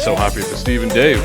So happy for Steve and Dave.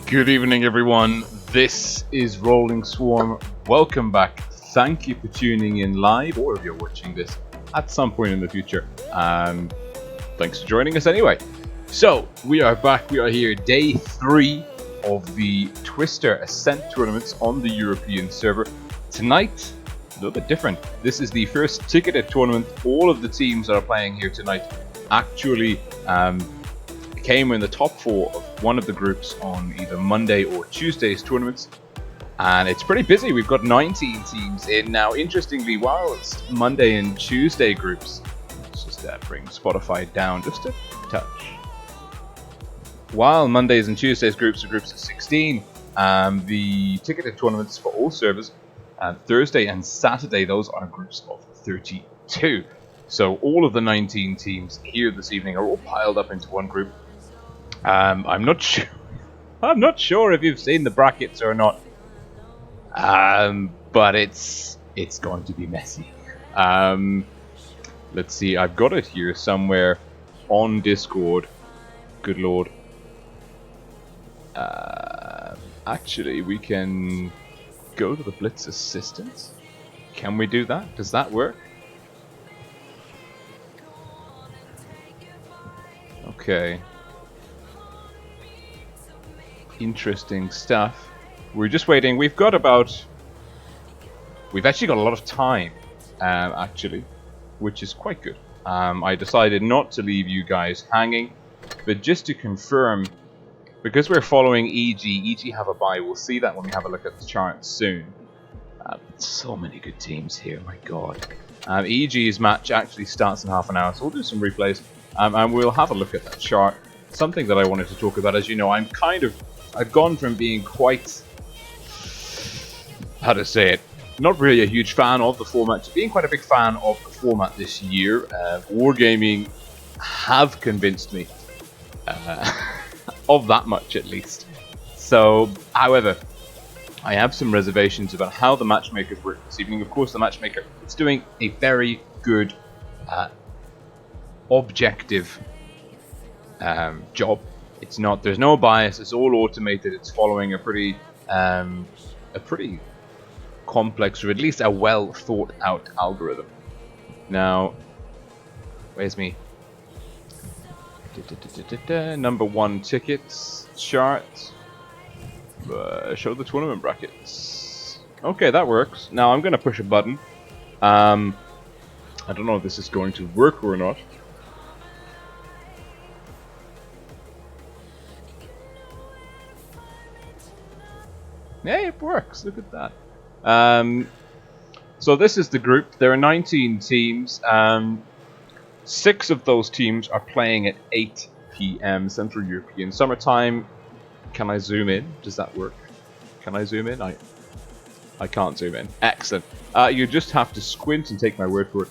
Good evening, everyone. This is RollingSwarm. Welcome back. Thank you for tuning in live, or if you're watching this at some point in the future. Thanks for joining us anyway. So, we are back. We are here, day 3 of the Twister Ascent Tournaments on the European server. Tonight, a little bit different. This is the first ticketed tournament. All of the teams that are playing here tonight actually came in the top 4 of one of the groups on either Monday or Tuesday's tournaments, and it's pretty busy. We've got 19 teams in now. Interestingly, whilst Monday and Tuesday groups, let's just bring Spotify down just a touch. While Mondays and Tuesdays groups are groups of 16, the ticketed tournaments for all servers, Thursday and Saturday, those are groups of 32. So all of the 19 teams here this evening are all piled up into one group. I'm not sure. I'm not sure if you've seen the brackets or not, but it's going to be messy. Let's see. I've got it here somewhere on Discord. Good lord. Actually, we can go to the Blitz assistance. Can we do that? Does that work? Okay. Interesting stuff. We're just waiting. We've actually got a lot of time, actually, which is quite good. I decided not to leave you guys hanging, but just to confirm, because we're following EG have a bye. We'll see that when we have a look at the chart soon. So many good teams here, my god. EG's match actually starts in half an hour, so we'll do some replays, and we'll have a look at that chart. Something that I wanted to talk about, as you know, I've gone from being quite, how to say it, not really a huge fan of the format to being quite a big fan of the format this year. Wargaming have convinced me of that much, at least. So, however, I have some reservations about how the matchmakers work this evening. Of course, the matchmaker is doing a very good, objective job. It's not. There's no bias. It's all automated. It's following a pretty complex, or at least a well thought out algorithm. Now, where's me? Number 1 tickets chart. Show the tournament brackets. Okay, that works. Now I'm going to push a button. I don't know if this is going to work or not. Yeah, it works. Look at that. So this is the group. There are 19 teams. 6 of those teams are playing at 8 p.m. Central European Summertime. Can I zoom in? Does that work? Can I zoom in? I can't zoom in. Excellent. You just have to squint and take my word for it.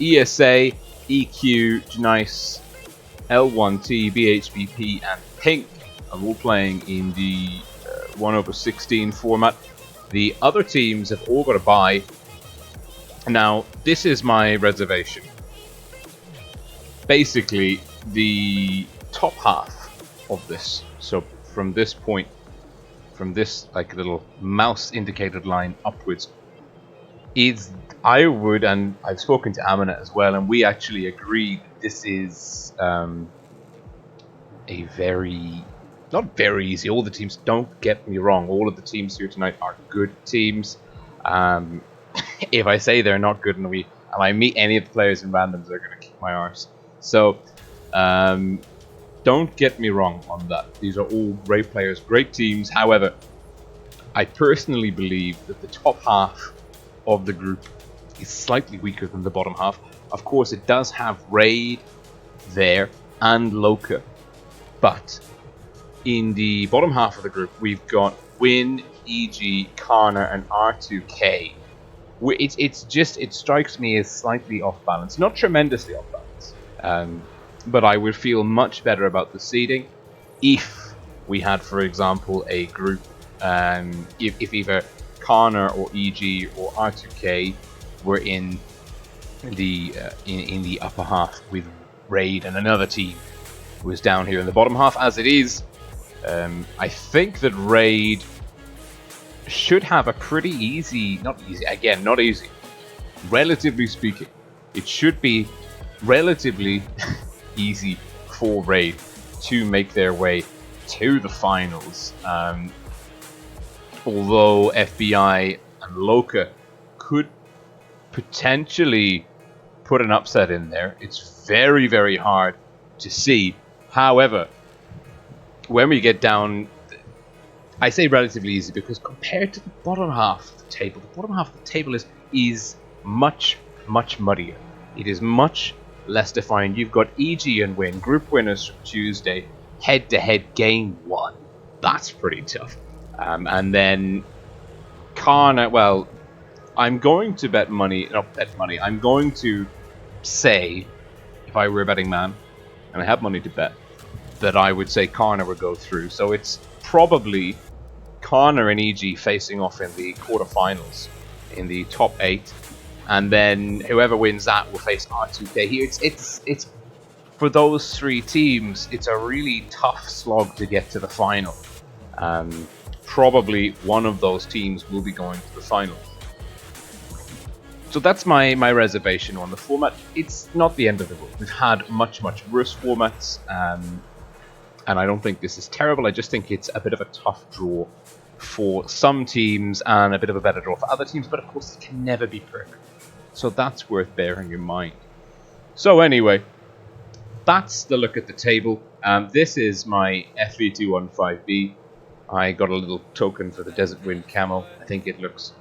ESA, EQ, Nice, L1T, BHBP, and Pink are all playing in the 1/16 format. The other teams have all got a bye. Now, this is my reservation. Basically, the top half of this, so from this point, from this like little mouse indicated line upwards, is, I would, and I've spoken to Amina as well, and we actually agreed this is a very, not very easy. All the teams, don't get me wrong, all of the teams here tonight are good teams. If I say they're not good and I meet any of the players in randoms, they're going to kick my arse. So don't get me wrong on that. These are all great players, great teams. However, I personally believe that the top half of the group is slightly weaker than the bottom half. Of course, it does have Raid there and Loka, but in the bottom half of the group, we've got Win, EG, Karna, and R2K. It strikes me as slightly off balance, not tremendously off balance, but I would feel much better about the seeding if we had, for example, a group, if either Karna or EG or R2K were in the upper half with Raid, and another team was down here in the bottom half. As it is, I think that Raid should have a pretty easy, not easy, relatively speaking, it should be relatively easy for Raid to make their way to the finals. Although FBI and Loka could potentially put an upset in there, it's very, very hard to see. However, when we get down, I say relatively easy because compared to the bottom half of the table, is much, much muddier. It is much less defined. You've got EG and Win, group winners from Tuesday, head-to-head game 1. That's pretty tough. And then Karna, well, I'm going to I'm going to say, if I were a betting man, and I have money to bet, that I would say Karna would go through. So it's probably Karna and EG facing off in the quarterfinals, in the top 8, and then whoever wins that will face R2K here. It's for those 3 teams, it's a really tough slog to get to the final. Probably one of those teams will be going to the final. So that's my reservation on the format. It's not the end of the world. We've had much, much worse formats, and I don't think this is terrible. I just think it's a bit of a tough draw for some teams and a bit of a better draw for other teams, but of course it can never be perfect. So that's worth bearing in mind. So anyway, that's the look at the table. This is my FE215B. I got a little token for the Desert Wind Camo. I think it looks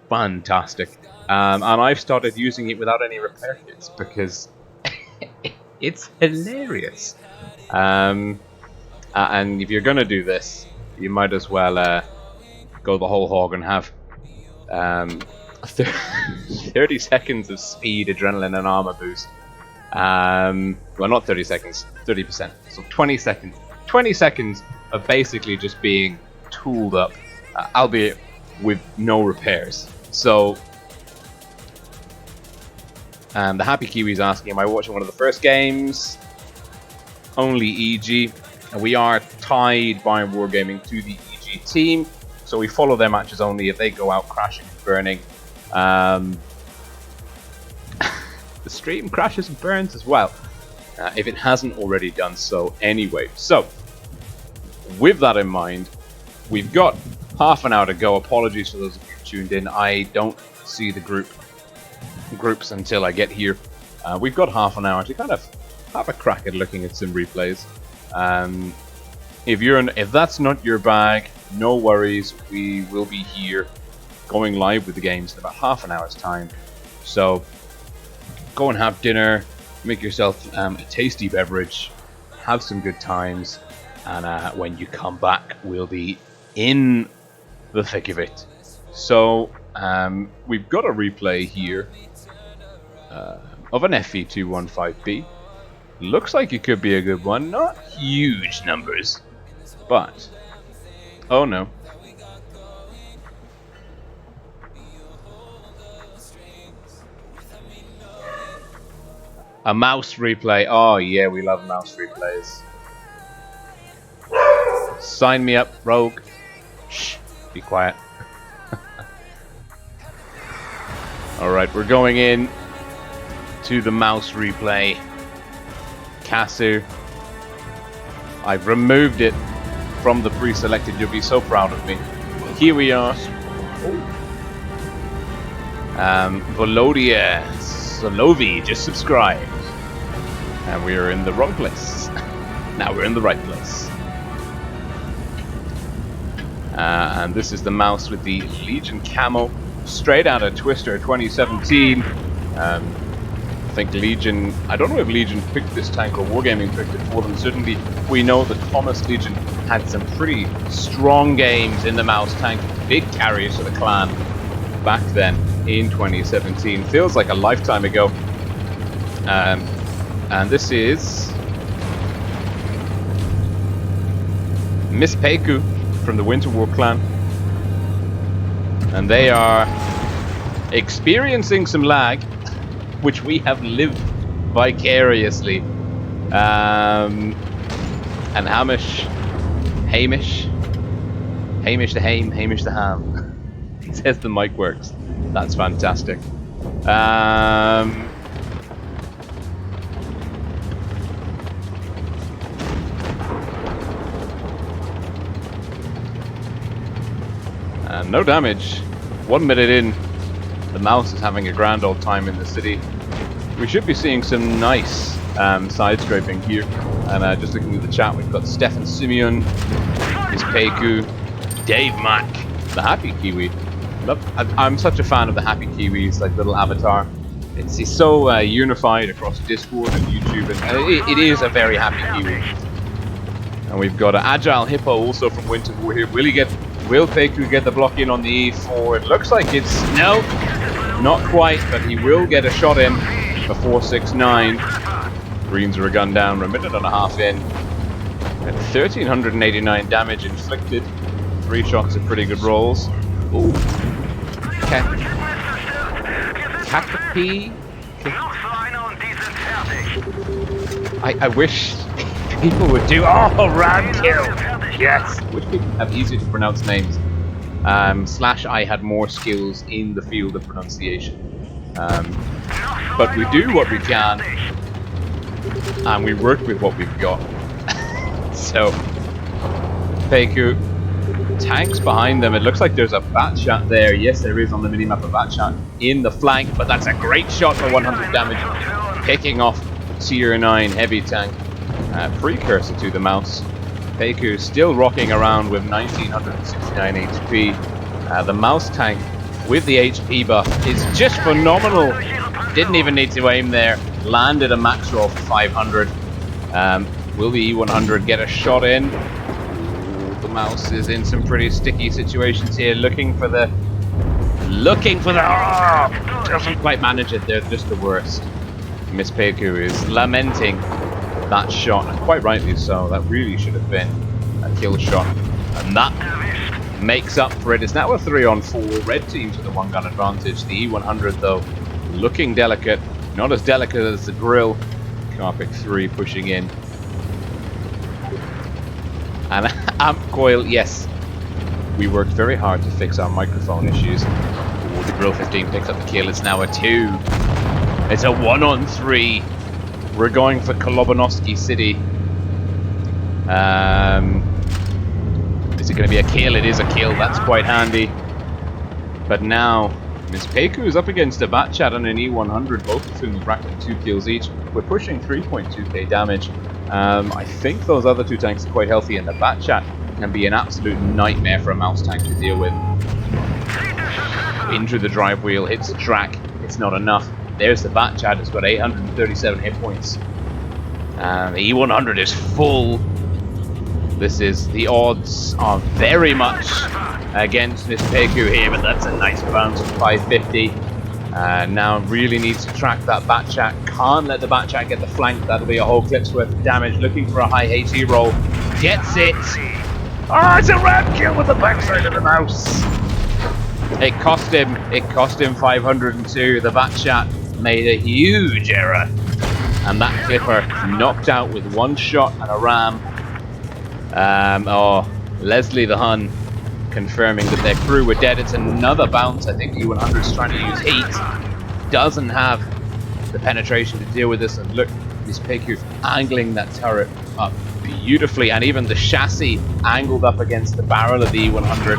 fantastic. And I've started using it without any repair kits because it's hilarious. And if you're going to do this, you might as well go the whole hog and have 30 seconds of speed, adrenaline, and armor boost. Well, not 30 seconds, 30%. So 20 seconds. 20 seconds of basically just being tooled up, albeit with no repairs. So, the Happy Kiwi's asking, am I watching one of the first games? Only EG. And we are tied by Wargaming to the EG team, so we follow their matches only if they go out crashing and burning. The stream crashes and burns as well, if it hasn't already done so anyway. So, with that in mind, we''t got half an hour to go. Apologies for those of you who tuned in. I don't see the groups until I get here. We've got half an hour to kind of have a crack at looking at some replays. If that's not your bag, no worries. We will be here going live with the games in about half an hour's time. So go and have dinner, make yourself a tasty beverage, have some good times, and when you come back, we'll be in the thick of it. So we've got a replay here of an FE215B. Looks like it could be a good one. Not huge numbers, but oh no. A mouse replay. Oh yeah, we love mouse replays. Sign me up, Rogue. Shh, be quiet. Alright, we're going in to the mouse replay. Casu. I've removed it from the pre-selected. You'll be so proud of me. Here we are. Volodia Solovi just subscribed. And we are in the wrong place. Now we're in the right place. And this is the mouse with the Legion camo, straight out of Twister 2017. I think Legion, I don't know if Legion picked this tank or Wargaming picked it for them. Certainly we know that Thomas Legion had some pretty strong games in the mouse tank, big carriers for the clan back then in 2017. Feels like a lifetime ago. And this is Miss Peiku from the WinterWar clan. And they are experiencing some lag, which we have lived vicariously. And Hamish the Ham. He says the mic works. That's fantastic. And no damage. 1 minute in, the mouse is having a grand old time in the city. We should be seeing some nice side scraping here. And just looking at the chat, we've got Stefan Simeon, Miss Peiku, Dave Mack, the Happy Kiwi. I'm such a fan of the Happy Kiwis, like little avatar. It's so unified across Discord and YouTube, and it is a very happy Kiwi. And we've got an Agile Hippo also from WinterWar here. Will Peiku get the block in on the E4? It looks like it's... no, not quite, but he will get a shot in before 6-9. Greens are a gun down, we're a minute and a half in. At 1,389 damage inflicted. 3 shots of pretty good rolls. Ooh. Cacapi? I wish people would do... oh, ram kill! Yes! Which people have easier to pronounce names. / I had more skills in the field of pronunciation. But we do what we can. And we work with what we've got. So, Peiku, tanks behind them. It looks like there's a bat shot there. Yes, there is on the minimap a bat shot in the flank, but that's a great shot for 100 damage. Picking off tier 9 heavy tank. Precursor to the mouse. Peiku still rocking around with 1969 HP. The mouse tank with the HP buff is just phenomenal. Didn't even need to aim there. Landed a max roll for 500. Will the E100 get a shot in? Ooh, the mouse is in some pretty sticky situations here. Looking for the... oh, doesn't quite manage it. They're just the worst. Miss Peiku is lamenting that shot, and quite rightly so. That really should have been a kill shot. And that makes up for it. It's now a 3-on-4. Red teams with a 1-gun advantage. The E100, though, looking delicate. Not as delicate as the grill. Carpic 3 pushing in. And Amp Coil, yes. We worked very hard to fix our microphone issues. Ooh, the Grill 15 picks up the kill. It's now a 2. It's a 1-on-3. We're going for Kolobanovsky City. Is it going to be a kill? It is a kill. That's quite handy. But now, Miss Peiku is up against a Batchat and an E100, both of whom have racked up 2 kills each. We're pushing 3.2k damage. I think those other 2 tanks are quite healthy, and the Batchat can be an absolute nightmare for a mouse tank to deal with. Into the drive wheel, hits the track. It's not enough. There's the Batchat. It's got 837 hit points. The E100 is full. The odds are very much against Miss Peiku here, but that's a nice bounce for 550. Now really needs to track that Batchat. Can't let the Batchat get the flank. That'll be a whole clip's worth of damage. Looking for a high HE roll. Gets it. Oh, it's a ram kill with the backside of the mouse. It cost him 502. The Batchat made a huge error. And that Clipper knocked out with 1 shot and a ram. Leslie the Hun confirming that their crew were dead. It's another bounce. I think E100's trying to use heat. Doesn't have the penetration to deal with this. And look, this Peku's angling that turret up beautifully. And even the chassis angled up against the barrel of the E100.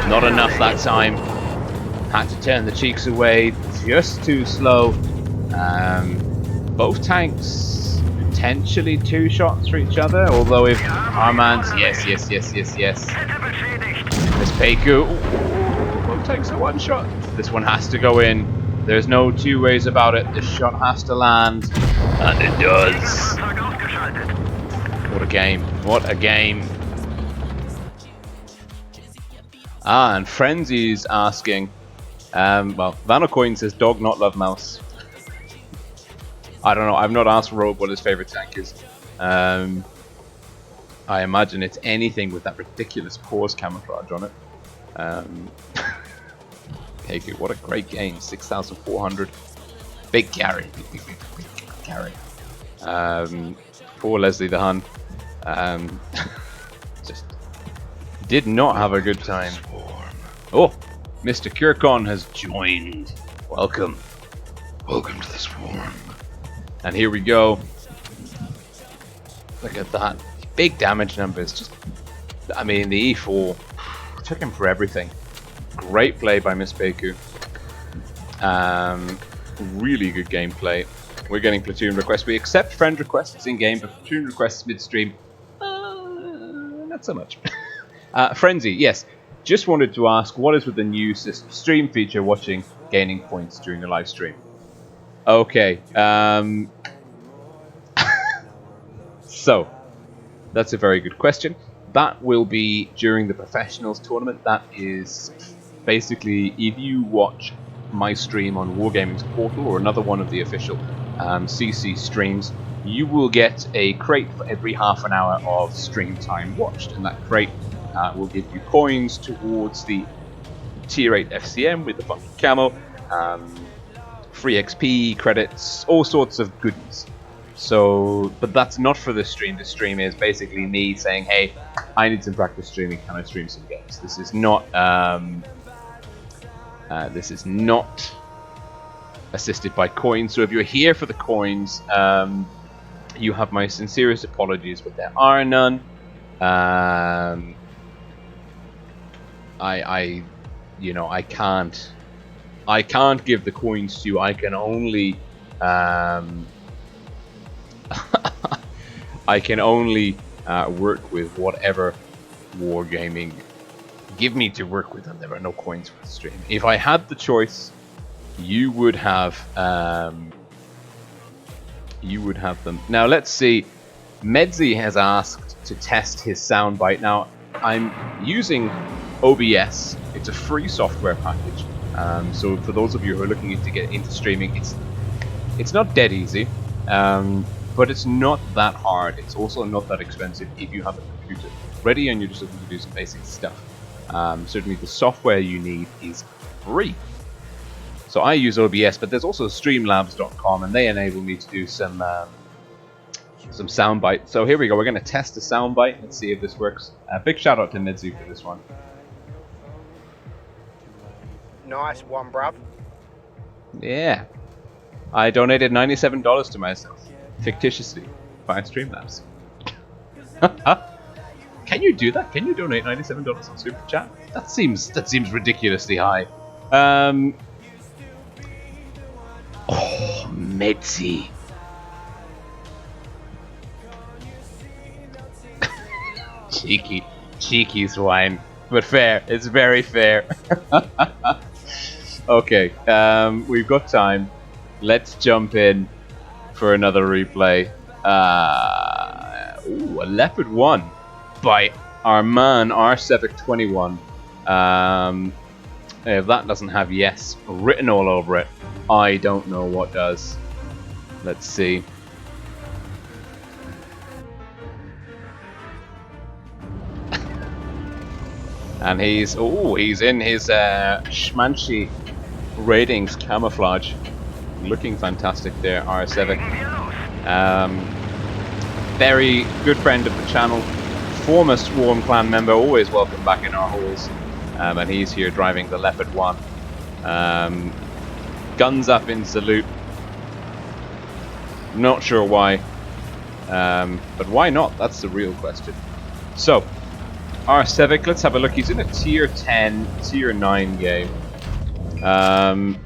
Not enough that time. Had to turn the cheeks away. Just too slow. Both tanks potentially 2 shots for each other. Although if Armand's... Yes. This Peku... Both tanks are 1 shot. This one has to go in. There's no 2 ways about it. This shot has to land. And it does. What a game. What a game. And Frenzy's asking... well, Vanocoin says dog not love mouse. I don't know. I've not asked Rogue what his favorite tank is. I imagine it's anything with that ridiculous pause camouflage on it. Peku, what a great game. 6,400. Big carry. Big carry. Poor Leslie the Hun. Just did not have a good time. Oh, Mr. Kirkon has joined. Welcome. Welcome to the swarm. And here we go. Look at that. Big damage numbers. Just, I mean, the E4 took him for everything. Great play by Miss Peku. Really good gameplay. We're getting platoon requests. We accept friend requests in game, but platoon requests midstream, not so much. Frenzy, yes. Just wanted to ask, what is with the new stream feature watching gaining points during the live stream? Okay. So, that's a very good question. That will be during the professionals tournament. That is basically if you watch my stream on Wargaming's portal or another one of the official CC streams, you will get a crate for every half an hour of stream time watched, and that crate will give you coins towards the tier 8 FCM with the funky camo, free XP, credits, all sorts of goodies. So, but that's not for the stream. The stream is basically me saying, hey, I need some practice streaming, can I stream some games? This is not assisted by coins. So if you're here for the coins, you have my sincerest apologies, but there are none. I can't give the coins to you. I can only work with whatever Wargaming give me to work with, and there are no coins for the stream. If I had the choice, you would have them. Now let's see. Medzi has asked to test his soundbite. Now I'm using OBS. It's a free software package. So for those of you who are looking to get into streaming, it's not dead easy, but it's not that hard. It's also not that expensive if you have a computer ready and you're just looking to do some basic stuff. Certainly the software you need is free. So I use OBS, but there's also Streamlabs.com, and they enable me to do some soundbite. So here we go. We're going to test the soundbite and see if this works. Big shout out to Midzu for this one. Nice one, bruv. Yeah. I donated $97 to myself, fictitiously, via Streamlabs. Can you do that? Can you donate $97 on Super Chat? That seems ridiculously high. Oh, Medzi. cheeky swine, but fair. It's very fair. Okay, we've got time. Let's jump in for another replay. Ooh, a Leopard 1 by our man R721. If that doesn't have yes written all over it, I don't know what does. Let's see. And he's in his Schmanchi ratings camouflage. Looking fantastic there, R7. Very good friend of the channel, former Swarm clan member, always welcome back in our halls. And he's here driving the Leopard 1. Guns up in salute. Not sure why. But why not? That's the real question. So, our Civic, let's have a look. He's in a tier 10, tier 9 game. And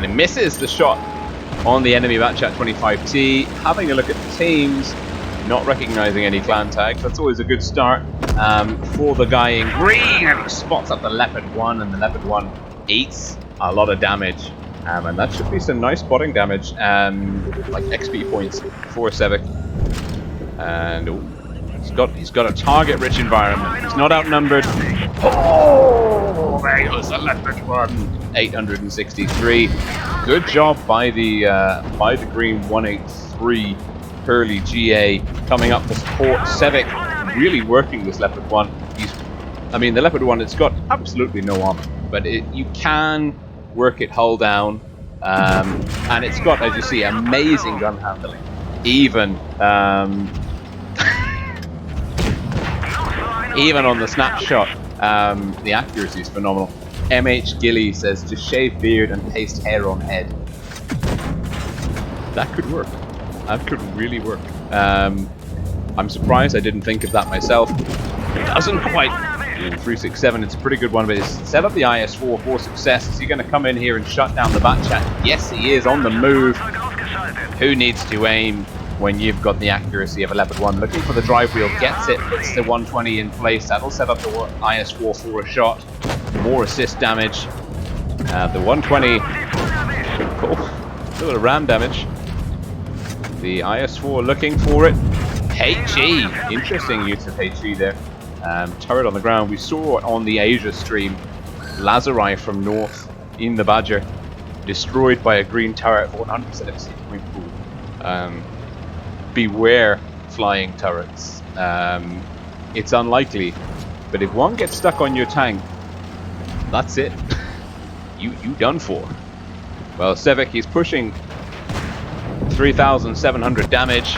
it misses the shot on the enemy match at 25T. Having a look at the teams, not recognizing any clan tags. That's always a good start for the guy in green. And he spots up the Leopard 1, and the Leopard 1 eats a lot of damage. And that should be some nice spotting damage, like XP points for Civic. And he's got a target-rich environment. He's not outnumbered. Oh, there goes the Leopard 1. 863. Good job by the green 183 Hurley GA coming up to support Civic. Really working this Leopard 1. The Leopard 1, it's got absolutely no armor, but you can work it hull down, and it's got, as you see, amazing gun handling. Even even on the snapshot, the accuracy is phenomenal. MH Gilly says, just shave beard and paste hair on head. That could work. That could really work. I'm surprised I didn't think of that myself. It doesn't quite. 367, it's a pretty good one, but it's set up the IS-4 for success. Is he going to come in here and shut down the back chat? Yes, he is on the move. Who needs to aim when you've got the accuracy of a Leopard 1? Looking for the drive wheel, gets it, puts the 120 in place. That'll set up the IS-4 for a shot. More assist damage. The 120. Oh, a little bit of ram damage. The IS-4 looking for it. HE. Interesting use of HE there. Turret on the ground. We saw on the Asia stream Lazari from North in the Badger destroyed by a green turret for 100% FC point pool. Beware flying turrets. It's unlikely, but if one gets stuck on your tank, that's it. you done for. Well, Civic, he's pushing 3,700 damage.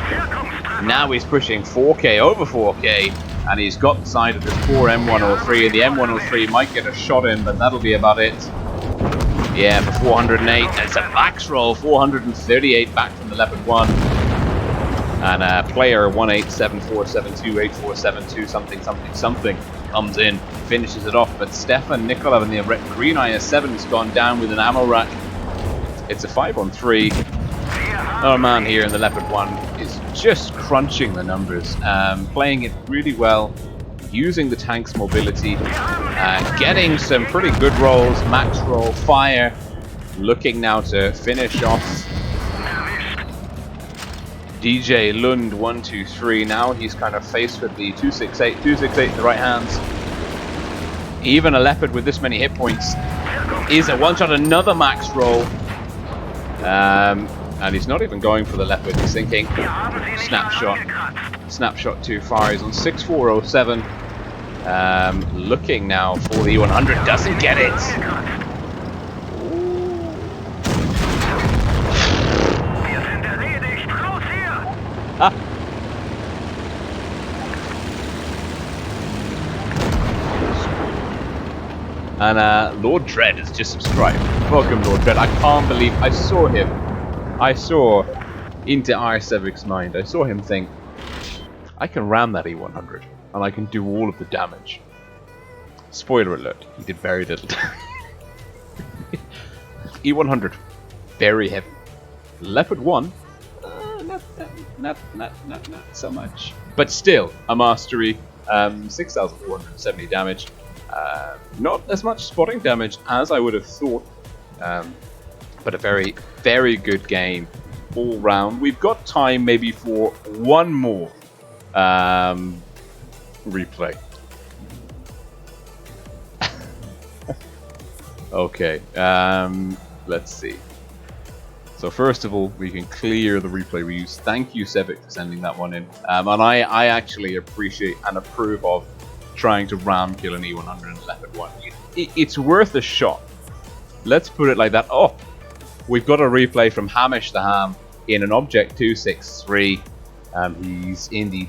Now he's pushing 4k, over 4k, and he's got the side of this poor M103. The M103 might get a shot in, but that'll be about it. Yeah, for 408. It's a max roll, 438 back from the Leopard 1. And player 18747284472 something comes in, finishes it off. But Stefan Nikolov in the green IS-7 has gone down with an ammo rack. It's a 5-on-3. Our man here in the Leopard 1 is just crunching the numbers, playing it really well, using the tank's mobility, getting some pretty good rolls, max roll, fire, looking now to finish off DJ Lund 123. Now he's kind of faced with the 268 in the right hands. Even a Leopard with this many hit points is a one-shot, another max roll. And he's not even going for the Leopard, he's thinking snapshot too far. He's on 6407. Looking now for the 100, doesn't get it. And Lord Dread has just subscribed. Welcome, Lord Dread. I can't believe I saw him. I saw into our Civic's mind. I saw him think, I can ram that E100 and I can do all of the damage. Spoiler alert, he did very little damage. E100, very heavy. Leopard 1, not so much. But still, a mastery, 6,470 damage. Not as much spotting damage as I would have thought. But a very, very good game all round. We've got time maybe for one more replay. Okay, let's see. So first of all, we can clear the replay we use. Thank you, Civic, for sending that one in. And I actually appreciate and approve of trying to ram kill an E100 and Leopard 1. It's worth a shot. Let's put it like that. Oh! We've got a replay from Hamish the Ham in an Object 263. He's in the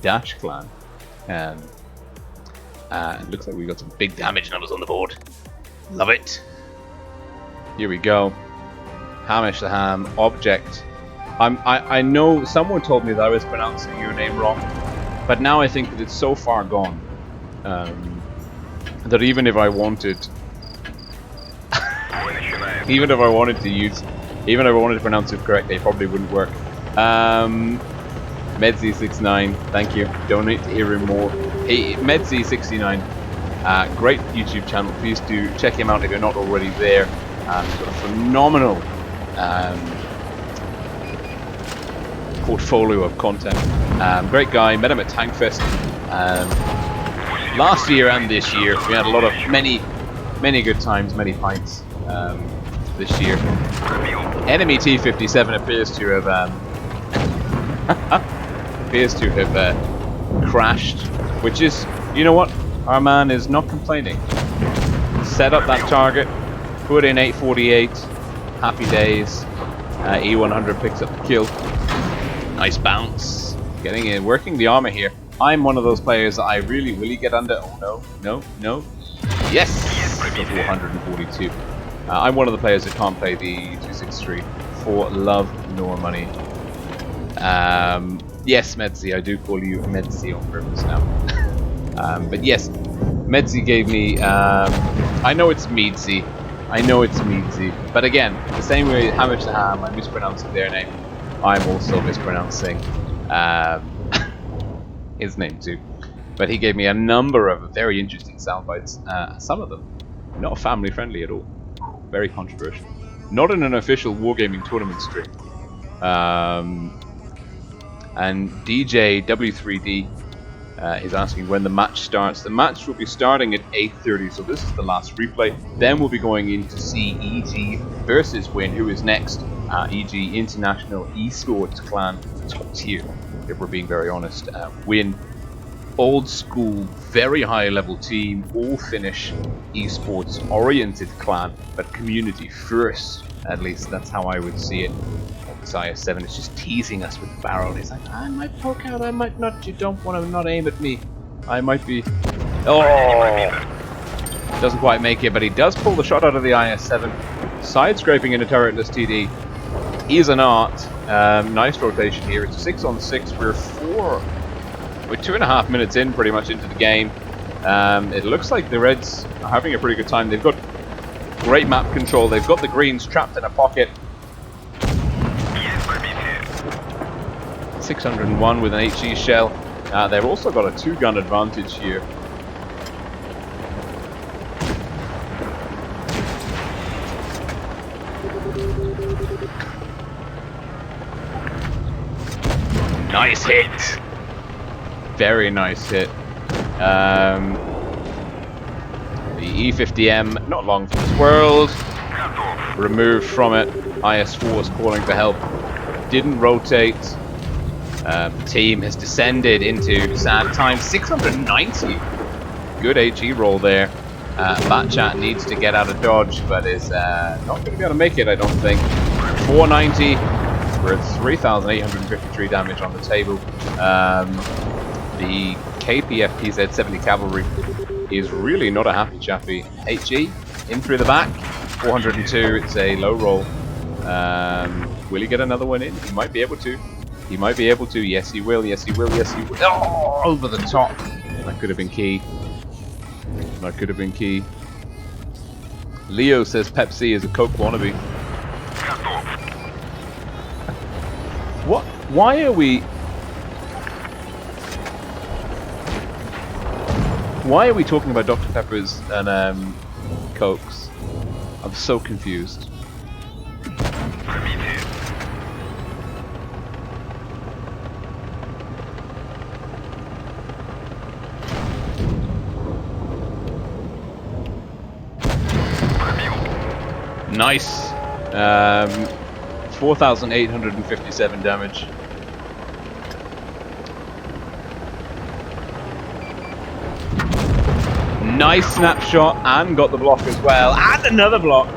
Dash clan. It looks like we got some big damage numbers on the board. Love it. Here we go. Hamish the Ham, object. I know someone told me that I was pronouncing your name wrong, but now I think that it's so far gone that even if I wanted, even if I wanted to pronounce it correctly, it probably wouldn't work. Medzi69, thank you. Donate to hear him more. Hey, Medzi69, great YouTube channel. Please do check him out if you're not already there. He's got a phenomenal portfolio of content. Great guy. Met him at Tankfest last year and this year. We had a lot of many good times, many pints this year. Enemy T57 appears to have crashed, which is, you know what, our man is not complaining. Set up that target, put in 848, happy days. E100 picks up the kill. Nice bounce, getting in, working the armor here. I'm one of those players that I really get under. Oh no, yes, 442. I'm one of the players that can't play the 263 for love nor money. Yes, Medzi, I do call you Medzi on purpose now. But yes, Medzi gave me, I know it's Meadsy, but again, the same way Hamish the Ham, I'm mispronouncing their name, I'm also mispronouncing his name too. But he gave me a number of very interesting sound bites, some of them not family friendly at all, very controversial. Not in an official Wargaming tournament stream. And DJ W3D is asking when the match starts. The match will be starting at 8:30, so this is the last replay. Then we'll be going in to see EG versus Win, who is next. EG, International Esports Clan, top tier, if we're being very honest. Win, old school, very high level team, all Finnish esports oriented clan, but community first, at least that's how I would see it. This IS-7 is just teasing us with the barrel. He's like, I might poke out, I might not. You don't want to not aim at me. I might be. Oh! Doesn't quite make it, but he does pull the shot out of the IS-7. Side scraping into turretless TD is an art. Nice rotation here. It's 6-on-6. We're 2.5 minutes in, pretty much into the game. It looks like the Reds are having a pretty good time. They've got great map control. They've got the Greens trapped in a pocket. 601 with an HE shell. They've also got a 2-gun advantage here. Nice hit. Very nice hit. The E50M, not long from this world. Removed from it. IS-4 is calling for help. Didn't rotate. The team has descended into sad times. 690. Good HE roll there. Batchat needs to get out of dodge, but is not going to be able to make it, I don't think. 490. We're at 3,853 damage on the table. The KPF PZ-70 Cavalry is really not a happy chappy. HE in through the back. 402. It's a low roll. Will he get another one in? He might be able to. He might be able to. Yes, he will. Yes, he will. Yes, he will. Oh, over the top. That could have been key. That could have been key. Leo says Pepsi is a Coke wannabe. What? Why are we... Why are we talking about Dr. Peppers and Cokes? I'm so confused. Nice. 4,857 damage. Nice snapshot, and got the block as well, and another block.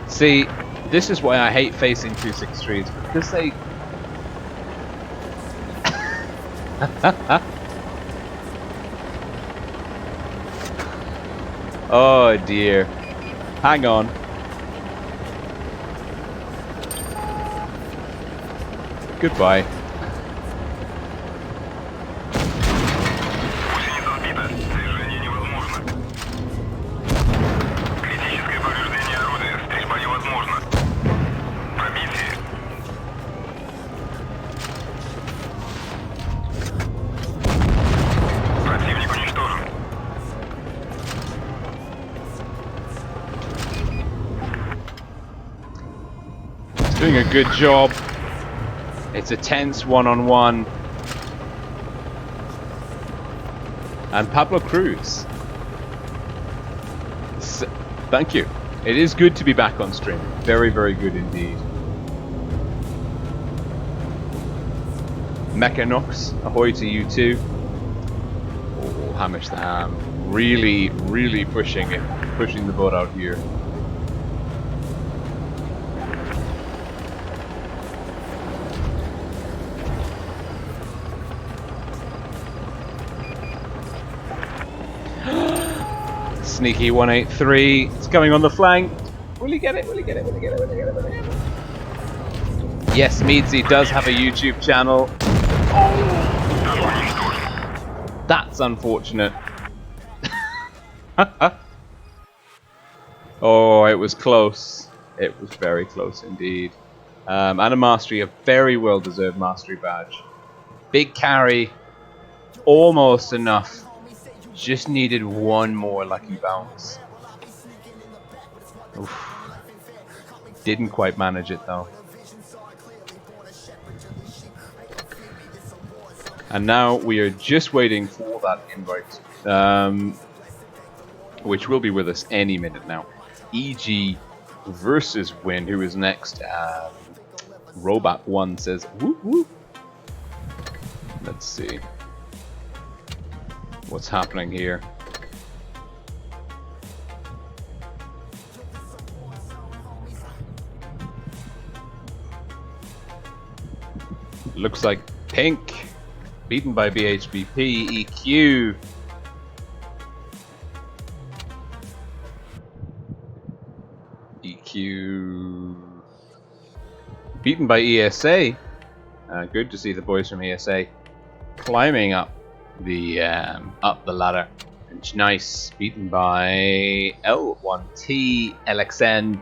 See, this is why I hate facing 263s, because Oh dear. Hang on. Goodbye. Doing a good job. It's a tense one-on-one. And Pablo Cruz. Thank you. It is good to be back on stream. Very, very good indeed. Mechanox, ahoy to you too. Oh, Hamish the Ham. Really, really pushing it. Pushing the boat out here. Sneaky 183. It's coming on the flank. Will he get it? Will he get it? Will he get it? Will he get it? Will he get it? Yes, Meadsy does have a YouTube channel. Oh, that's unfortunate. Oh, it was close. It was very close indeed. And a mastery, a very well-deserved mastery badge. Big carry. Almost enough. Just needed one more lucky bounce. Oof. Didn't quite manage it though. And now we are just waiting for that invite, which will be with us any minute now. EG versus Win, who is next? Robot1 says, whoop whoop. Let's see what's happening here. Looks like Pink beaten by BHBP. EQ beaten by ESA. Good to see the boys from ESA climbing up the ladder. And nice, beaten by L1T, LXN,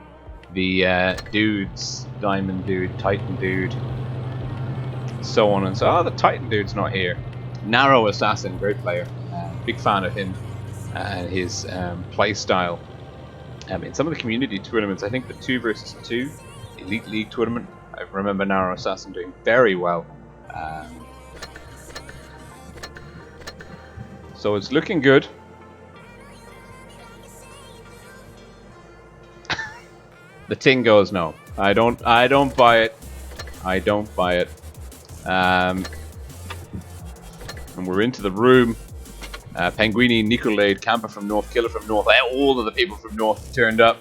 the dudes, Diamond Dude, Titan Dude, so on and so. Oh, the Titan Dude's not here. Narrow Assassin, great player. Big fan of him and his play style. In some of the community tournaments, I think the 2 versus 2 Elite League tournament, I remember Narrow Assassin doing very well. So it's looking good. The ting goes no. I don't buy it. I don't buy it. And we're into the room. Penguini, Nicolade, Camper from North, Killer from North. All of the people from North turned up.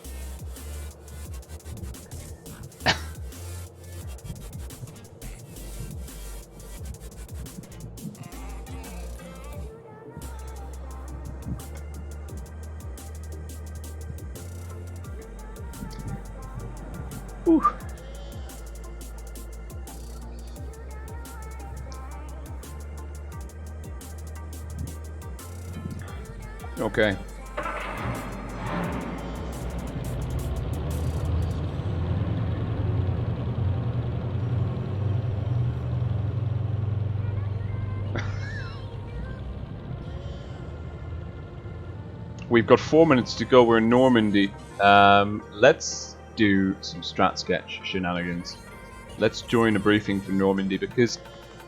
Whew. Okay. We've got 4 minutes to go. We're in Normandy. Let's do some strat sketch shenanigans. Let's join a briefing for Normandy, because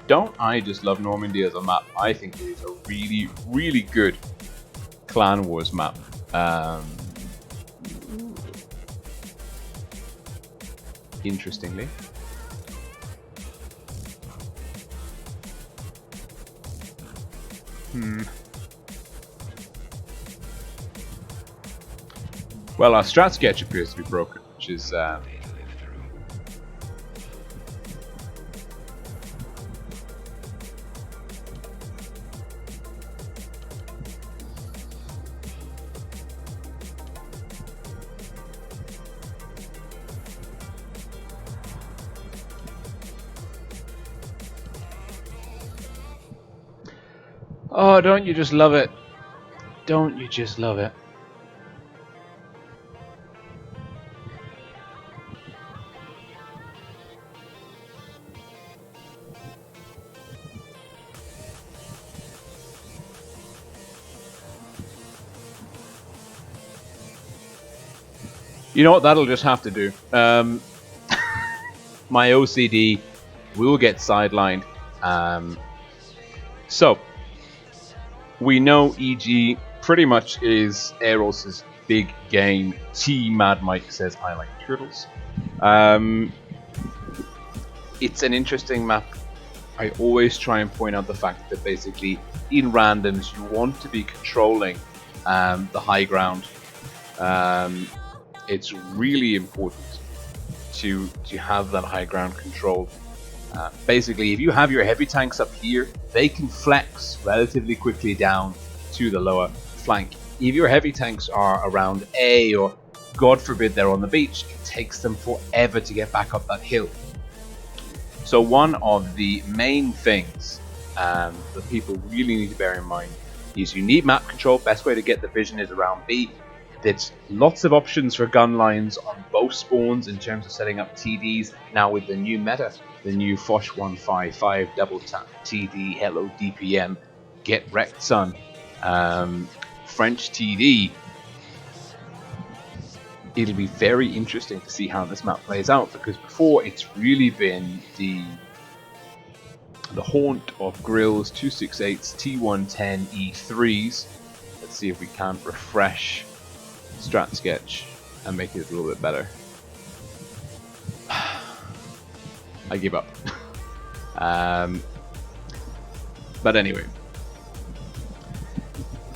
don't I just love Normandy as a map? I think it is a really, really good Clan Wars map. Interestingly. Well, our strat sketch appears to be broken, which is Oh, don't you just love it? Don't you just love it? You know what? That'll just have to do. My OCD will get sidelined. So, we know EG pretty much is Eros' big game. T Mad Mike says, I like turtles. It's an interesting map. I always try and point out the fact that basically in randoms you want to be controlling the high ground. It's really important to have that high ground control. Basically, if you have your heavy tanks up here, they can flex relatively quickly down to the lower flank. If your heavy tanks are around A, or God forbid they're on the beach, it takes them forever to get back up that hill. So one of the main things that people really need to bear in mind is you need map control. Best way to get the vision is around B. There's lots of options for gun lines on both spawns in terms of setting up TDs. Now with the new meta, the new Fosh 155, double tap TD, hello DPM, get wrecked son, French TD. It'll be very interesting to see how this map plays out, because before it's really been the haunt of Grills 268s, T110 E3s. Let's see if we can't refresh Strat Sketch and make it a little bit better. I give up. But anyway,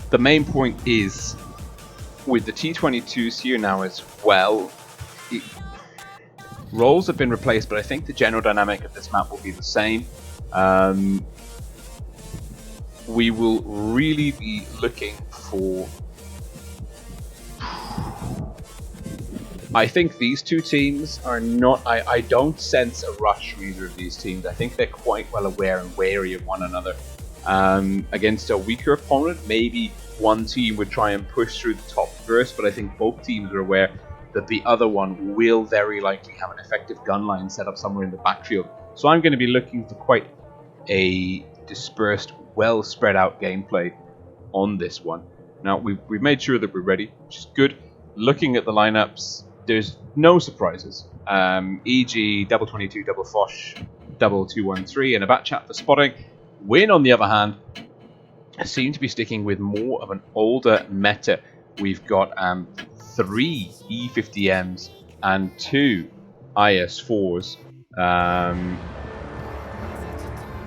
the main point is with the T22s here now as well, roles have been replaced, but I think the general dynamic of this map will be the same. We will really be looking for... I think these two teams are not... I don't sense a rush from either of these teams. I think they're quite well aware and wary of one another. Against a weaker opponent, maybe one team would try and push through the top first, but I think both teams are aware that the other one will very likely have an effective gun line set up somewhere in the backfield. So I'm going to be looking for quite a dispersed, well spread out gameplay on this one. Now we've made sure that we're ready, which is good. Looking at the lineups, there's no surprises. EG, double 22, double Fosh, double 213, and a bat chat for spotting. Win, on the other hand, seem to be sticking with more of an older meta. We've got 3 E50Ms and 2 IS4s.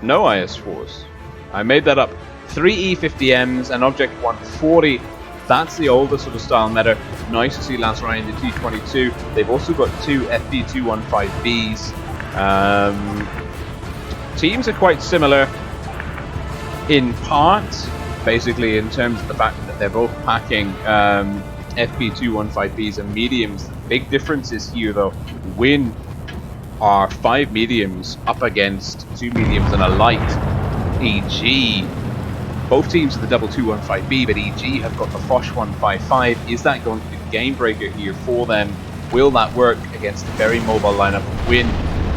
No IS4s. I made that up. 3 E50Ms and Object 140. That's the older sort of style meta. Nice to see Lance Ryan in the T22. They've also got 2 FD215Bs. Teams are quite similar in part, basically in terms of the fact that they're both packing FP215Bs and mediums. The big difference is here though, Win are 5 mediums up against 2 mediums and a light. EG, both teams are the double 215B, but EG have got the Fosh 155. Is that going to be the game breaker here for them? Will that work against a very mobile lineup of Win?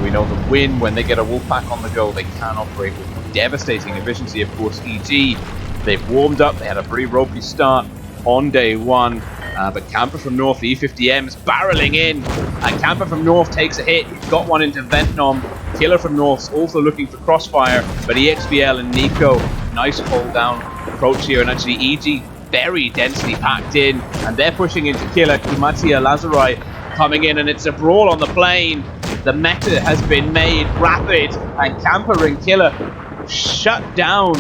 We know that Win, when they get a Wolfpack on the go, they can operate with devastating efficiency. Of course, EG, they've warmed up. They had a pretty ropey start on day one. But Camper from North, the E50M's barreling in. And Camper from North takes a hit. He's got one into Ventnom. Killer from North's also looking for Crossfire. But EXBL and Nico, nice hold down approach here. And actually, EG very densely packed in. And they're pushing into Killer. Kumatia Lazarai coming in. And it's a brawl on the plane. The meta has been made rapid. And Camper and Killer shut down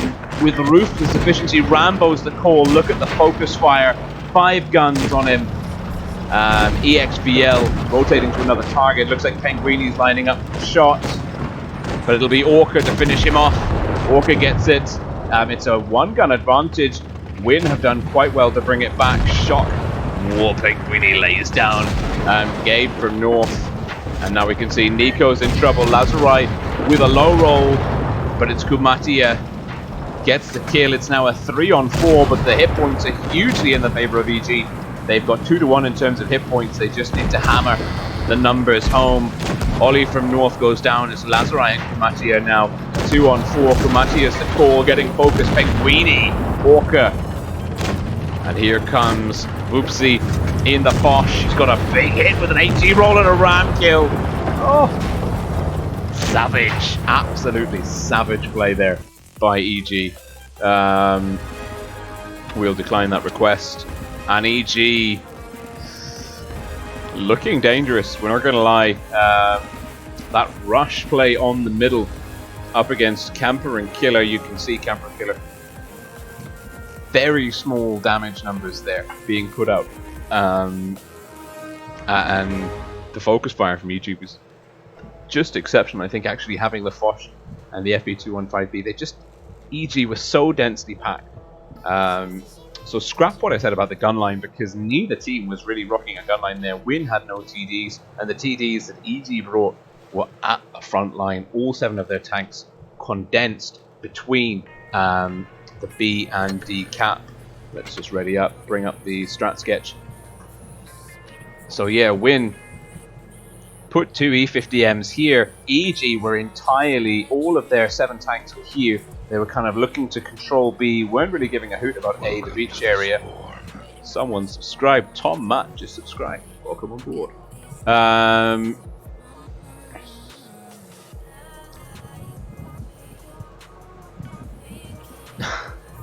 with ruthless efficiency. Rambo's the call. Look at the focus fire. 5 guns on him. EXBL rotating to another target. Looks like Penguini's lining up for shots. But it'll be Orca to finish him off. Orca gets it. It's a 1-gun advantage. Win have done quite well to bring it back. Shock. Whoa, Penguini lays down. Gabe from North. And now we can see Nico's in trouble. Lazarai with a low roll. But it's Kumatia gets the kill. It's now a 3-on-4, but the hit points are hugely in the favor of EG. They've got 2-to-1 in terms of hit points. They just need to hammer the numbers home. Ollie from North goes down as Lazarai and Kumachi are now 2-on-4. Kumachi is the call, getting focused. Penguini, Orca. And here comes Oopsie in the Fosh. He's got a big hit with an AG roll and a ram kill. Oh, savage. Absolutely savage play there by EG. We'll decline that request. And EG looking dangerous, we're not going to lie. That rush play on the middle up against Camper and Killer, you can see Camper and Killer. Very small damage numbers there being put out. And the focus fire from EG was just exceptional. I think actually having the Fosh and the FB215B, EG was so densely packed. So scrap what I said about the gun line, because neither team was really rocking a gun line there. Win had no TDs, and the TDs that EG brought were at the front line. All 7 of their tanks condensed between the B and D cap. Let's just ready up, bring up the strat sketch. So yeah, Win put 2 E50Ms here. EG were entirely, all of their 7 tanks were here. They were kind of looking to control B, weren't really giving a hoot about A, the beach area. Someone subscribed. Tom Matt just subscribed. Welcome on board.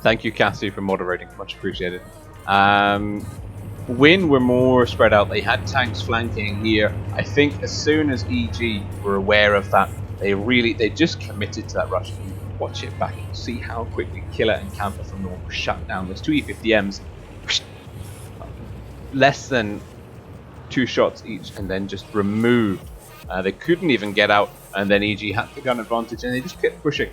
Thank you, Cassie, for moderating. Much appreciated. Win were more spread out. They had tanks flanking here. I think as soon as EG were aware of that, they just committed to that rush. Watch it back and see how quickly Killer and Camper from North were shut down. There's 2 E50Ms, less than 2 shots each, and then just removed. They couldn't even get out, and then EG had the gun advantage, and they just kept pushing.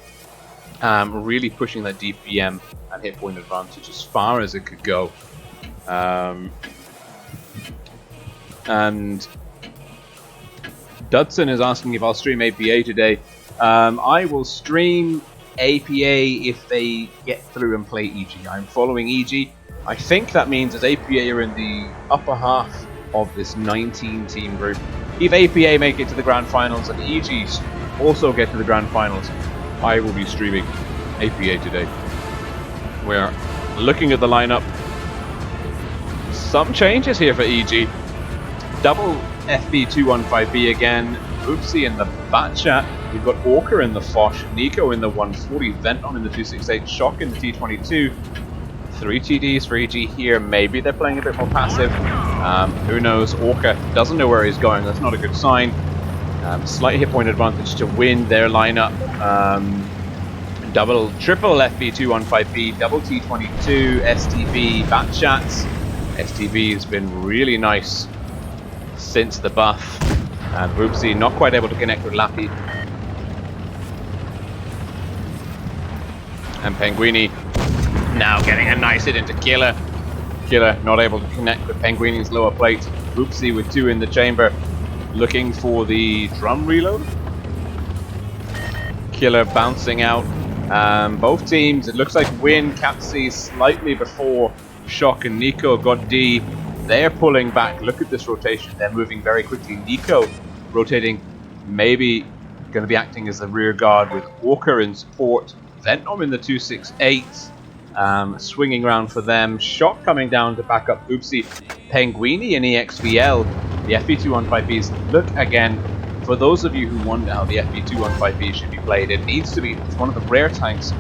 Really pushing that DPM and hit point advantage as far as it could go. And Dudson is asking if I'll stream APA today. I will stream APA if they get through and play EG. I'm following EG. I think that means as APA are in the upper half of this 19-team group. If APA make it to the grand finals and EGs also get to the grand finals, I will be streaming APA today. We're looking at the lineup. Some changes here for EG. Double FB215B again. Oopsie in the Batchat. We've got Orca in the Fosh, Nico in the 140, Venton in the 268, Shock in the T22. 3 TDs for EG here. Maybe they're playing a bit more passive. Who knows? Orca doesn't know where he's going. That's not a good sign. Slight hit point advantage to Win their lineup. Triple FB215B, double T22, STB, Batchats. STB has been really nice since the buff. And Oopsie not quite able to connect with Lappy. And Penguini now getting a nice hit into Killer. Killer not able to connect with Penguini's lower plate. Oopsie with 2 in the chamber. Looking for the drum reload. Killer bouncing out. Both teams, it looks like Win Capsy slightly before Shock and Nico got D. They're pulling back. Look at this rotation. They're moving very quickly. Nico rotating, maybe going to be acting as the rear guard with Walker in support. Ventom in the 268. Swinging around for them. Shock coming down to back up Oopsie. Penguini and EXVL. The FB215Bs. Look again. For those of you who wonder how the FB215B should be played, it needs to be, it's one of the rare tanks,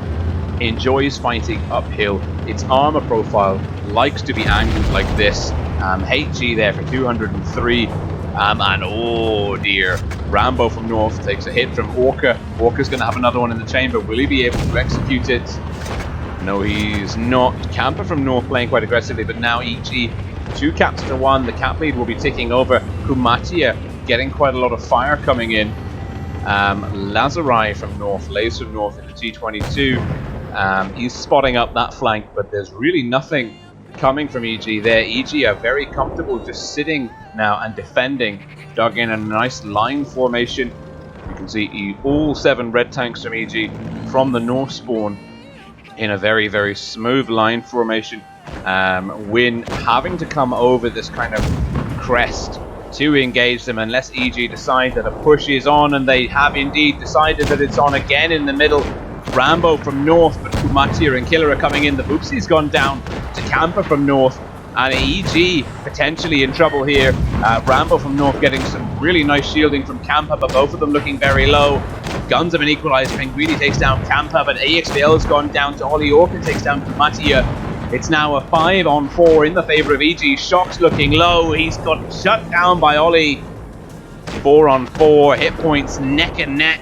enjoys fighting uphill, its armor profile likes to be angled like this. HG there for 203, and oh dear, Rambo from North takes a hit from Orca. Orca's going to have another one in the chamber. Will he be able to execute it? No, he's not. Camper from North playing quite aggressively, but now EG, 2 caps to 1, the cap lead will be ticking over. Kumatia getting quite a lot of fire coming in. Lazarai from North, Lays from North in the T22. He's spotting up that flank, but there's really nothing coming from EG there. EG are very comfortable just sitting now and defending. Dug in a nice line formation. You can see all 7 red tanks from EG from the North spawn in a very, very smooth line formation. Win having to come over this kind of crest to engage them unless EG decide that a push is on, and they have indeed decided that it's on again in the middle. Rambo from north, but Kumatia and Killer are coming in. The Boopsy's gone down to Camper from north, and EG potentially in trouble here. Rambo from north getting some really nice shielding from Camper, but both of them looking very low. Guns have been equalized. Penguini takes down Camper, but AXBL has gone down to Ollie Orkin, takes down Kumatia. It's now a 5-on-4 in the favor of EG. Shock's looking low. He's got shut down by Ollie. 4-on-4, hit points neck and neck.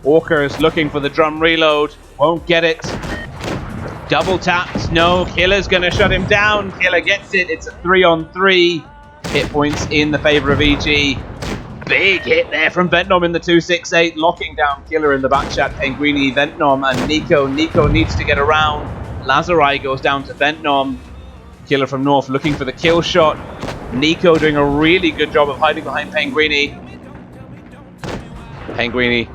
Orker's looking for the drum reload, won't get it. Double tapped, no, Killer's gonna shut him down. Killer gets it, it's a 3-on-3. Hit points in the favor of EG. Big hit there from Ventnom in the 268, locking down Killer in the back chat. Penguini, Ventnom, and Nico. Nico needs to get around. Lazarai goes down to Ventnom. Killer from north looking for the kill shot. Nico doing a really good job of hiding behind Penguini. Penguini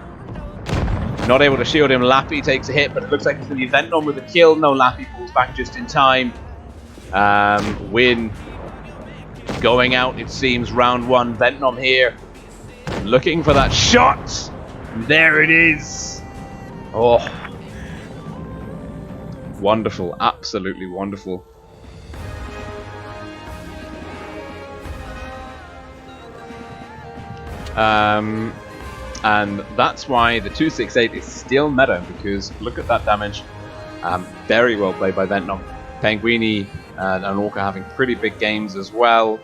not able to shield him. Lappy takes a hit, but it looks like it's going to be Ventnom with a kill. No, Lappy pulls back just in time. Win going out, it seems, round one. Ventnom here looking for that shot. There it is. Oh, wonderful, absolutely wonderful. And that's why the 268 is still meta, because look at that damage. Very well played by Ventnom. Penguini and Orca having pretty big games as well.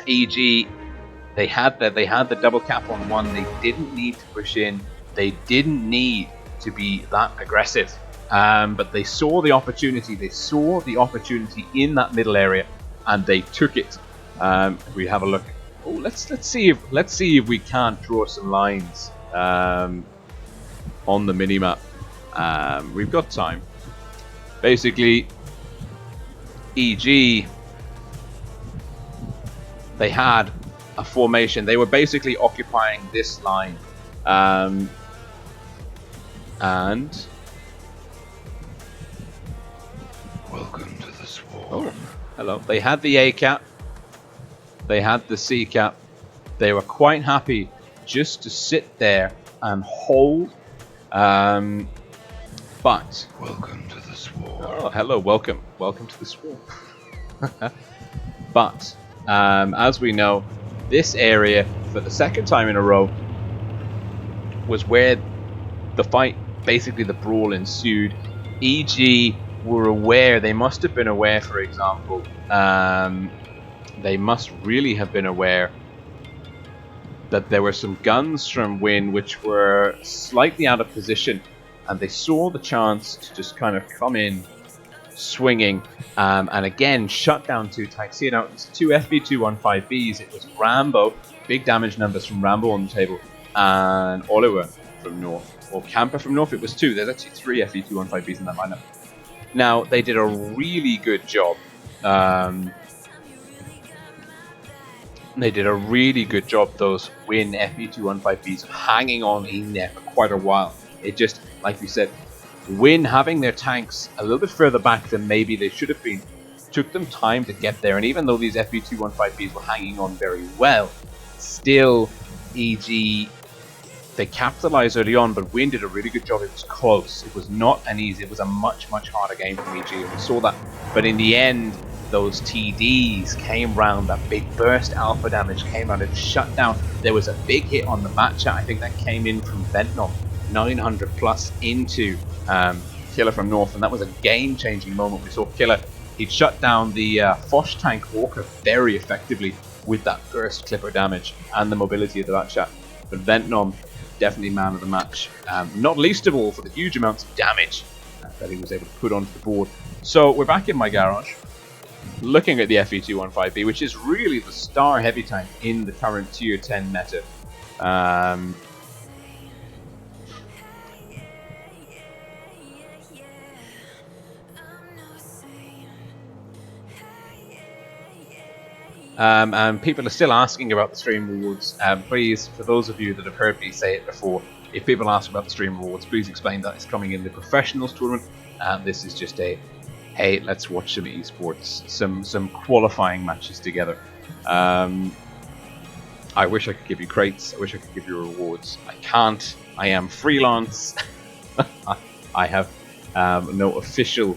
EG, they had the double cap on one. They didn't need to push in. They didn't need to be that aggressive. But they saw the opportunity. They saw the opportunity in that middle area, and they took it. If we have a look. Oh, let's see if we can't draw some lines on the minimap. We've got time. Basically, EG, they had a formation. They were basically occupying this line, and welcome to the swarm. Oh, hello. They had the A cap. They had the C cap. They were quite happy just to sit there and hold. But welcome to the swarm. Oh, hello, welcome to the swarm. But as we know, this area for the second time in a row was where the fight, basically the brawl, ensued. EG were aware. They must have been aware, for example. They must really have been aware that there were some guns from Win which were slightly out of position, and they saw the chance to just kind of come in swinging, and again shut down two tanks. See, now it's two FV215Bs. It was Rambo, big damage numbers from Rambo on the table, and Oliver from north, or Camper from north. It was two. There's actually three FV215Bs in that lineup. Now they did a really good job. They did a really good job, those Win FV215Bs, hanging on in there for quite a while. It just, like we said, Win having their tanks a little bit further back than maybe they should have been, took them time to get there. And even though these FV215Bs were hanging on very well, still EG, they capitalized early on, but Win did a really good job. It was close. It was not an easy, it was a much, much harder game from EG, and we saw that. But in the end, those TDs came round, that big burst alpha damage came round, it shut down. There was a big hit on the back chat, I think that came in from Ventnom, 900 plus into Killer from north, and that was a game-changing moment. We saw Killer, he'd shut down the Foch tank Walker very effectively with that burst clipper damage and the mobility of the back chat. But Ventnom, definitely man of the match, not least of all for the huge amounts of damage that he was able to put onto the board. So we're back in my garage, looking at the FV215B, which is really the star heavy tank in the current tier 10 meta. And people are still asking about the stream rewards. Please, for those of you that have heard me say it before, if people ask about the stream rewards, please explain that it's coming in the professionals tournament. and this is just a, hey, let's watch some esports, some qualifying matches together. I wish I could give you crates. I wish I could give you rewards. I can't. I am freelance. I have no official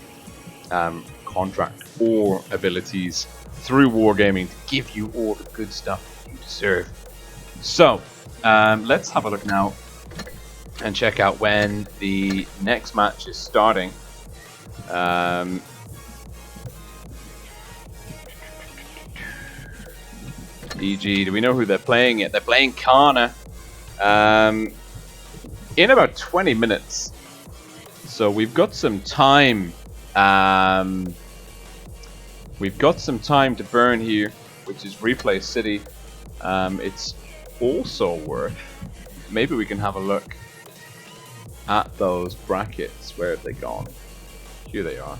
contract or abilities through Wargaming to give you all the good stuff you deserve. So, let's have a look now and check out when the next match is starting. EG, do we know who they're playing yet? They're playing Kana in about 20 minutes. So we've got some time. We've got some time to burn here, which is Replay City. It's also worth, maybe we can have a look at those brackets. Where have they gone? Here they are.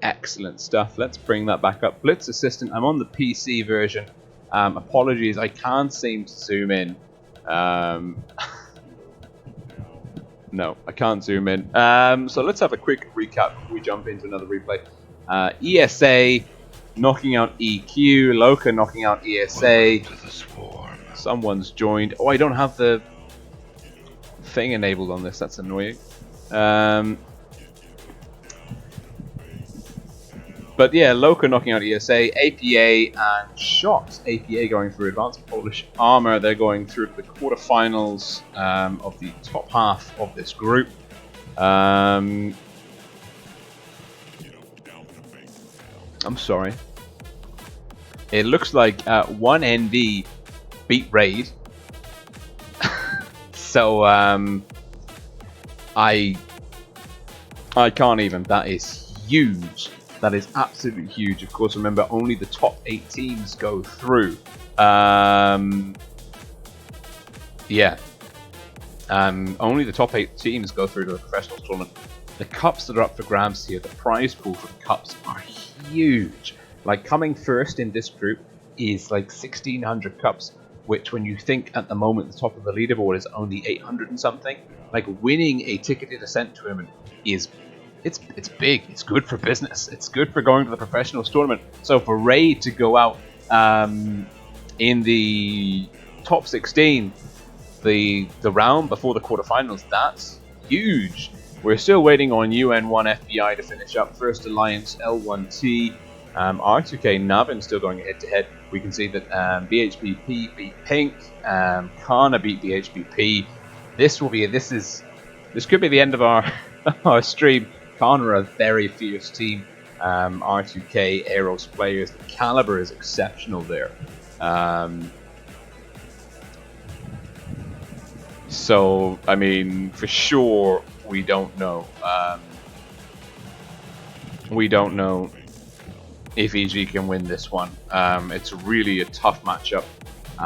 Excellent stuff. Let's bring that back up. Blitz Assistant. I'm on the PC version. Apologies, I can't seem to zoom in. No, I can't zoom in. So let's have a quick recap before we jump into another replay. ESA knocking out EQ. Loka knocking out ESA. Someone's joined. Oh, I don't have the thing enabled on this. That's annoying. But yeah, Loka knocking out ESA, APA and Shots. APA going through Advanced Polish Armor. They're going through to the quarterfinals of the top half of this group. I'm sorry. It looks like 1NV beat Raid. So I can't even. That is huge. That is absolutely huge. Of course, remember, only the top 8 teams go through. Only the top 8 teams go through to the professionals tournament. The cups that are up for grabs here, the prize pool for the cups are huge. Like, coming first in this group is like 1,600 cups, which when you think at the moment the top of the leaderboard is only 800 and something, like winning a ticketed Ascent tournament is... It's big. It's good for business. It's good for going to the professionals tournament. So for Raid to go out in the top 16, the round before the quarterfinals, that's huge. We're still waiting on UN1 FBI to finish up. First Alliance L1T, R2K Navin still going head to head. We can see that BHBP beat Pink, Kana beat BHBP. This could be the end of our our stream. Kana are a very fierce team. R2K, Aeros players, the caliber is exceptional there. So, I mean, for sure, we don't know. We don't know if EG can win this one. It's really a tough matchup.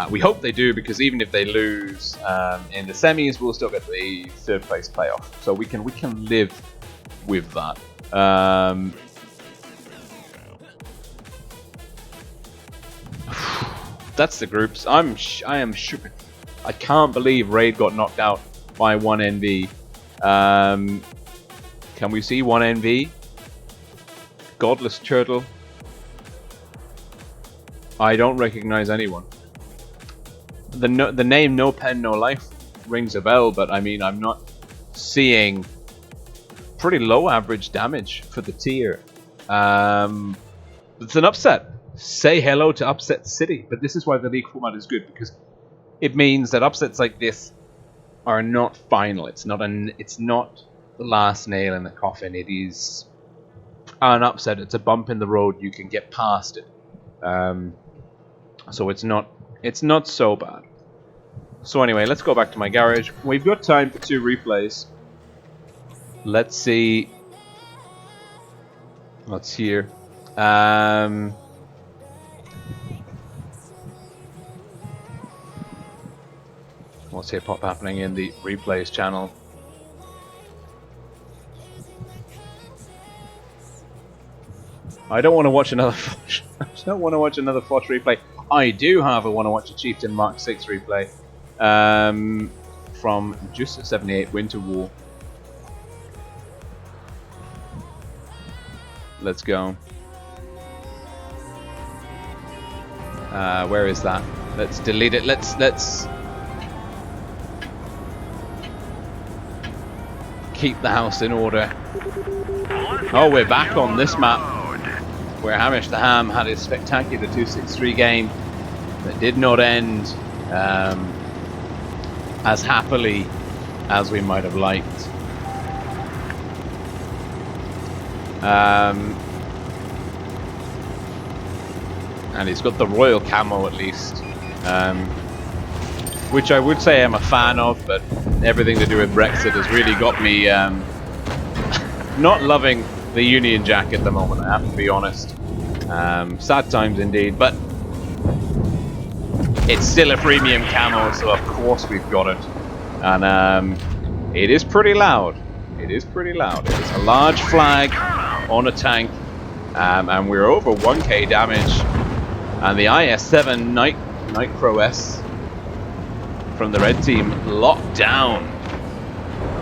We hope they do, because even if they lose in the semis, we'll still get the third place playoff. So we can live with that. That's the groups. I am shook. I can't believe Raid got knocked out by 1NV. Can we see 1NV? Godless Turtle. I don't recognize anyone. The name No Pen No Life rings a bell, but I mean, I'm not seeing pretty low average damage for the tier. It's an upset. Say hello to Upset City. But this is why the league format is good, because it means that upsets like this are not final. It's not the last nail in the coffin. It is an upset. It's a bump in the road. You can get past it. So it's not so bad. So anyway, let's go back to my garage. We've got time for 2 replays. Let's see what's here. What's hip-hop happening in the replays channel? I don't want to watch another don't want to watch another WoT replay. I do, however, want to watch a Chieftain Mark 6 replay from just 78 WinterWar. Let's go. Where is that? Let's delete it. Let's keep the house in order. Oh, we're back on this map where Hamish the Ham had his spectacular 2-6-3 game that did not end as happily as we might have liked. And he's got the royal camo at least, which I would say I'm a fan of, but everything to do with Brexit has really got me not loving the Union Jack at the moment, I have to be honest. Sad times indeed, but it's still a premium camo, so of course we've got it. And it is pretty loud. It is pretty loud. It is a large flag on a tank, and we're over 1k damage. And the IS-7 Nitro S from the red team locked down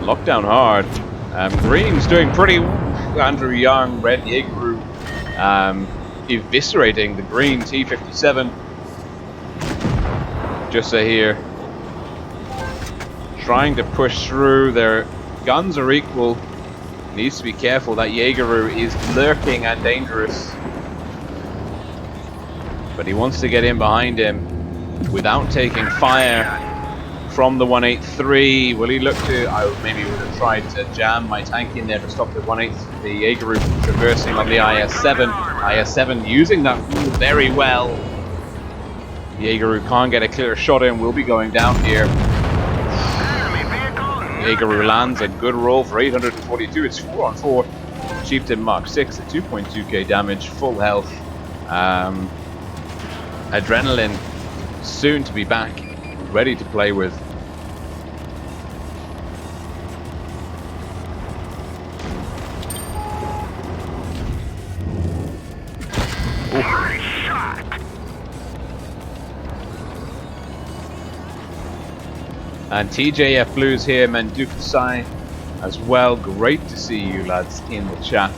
hard. Green's doing pretty. Andrew Young, red Jaegeru, eviscerating the green T-57. Jussa here, trying to push through. Their guns are equal. Needs to be careful. That Jaegeru is lurking and dangerous, but he wants to get in behind him without taking fire from the 183. Will he look to? I maybe would have tried to jam my tank in there to stop the the Jaegeru traversing on the IS-7. IS-7 using that very well. Jaegeru can't get a clear shot in. Will be going down here. Jaegeru lands a good roll for 842. It's 4-on-4. Chieftain Mark 6 at 2.2k damage, full health. Adrenaline soon to be back, ready to play with. And TJF Blues here, Mandukusai as well. Great to see you lads in the chat.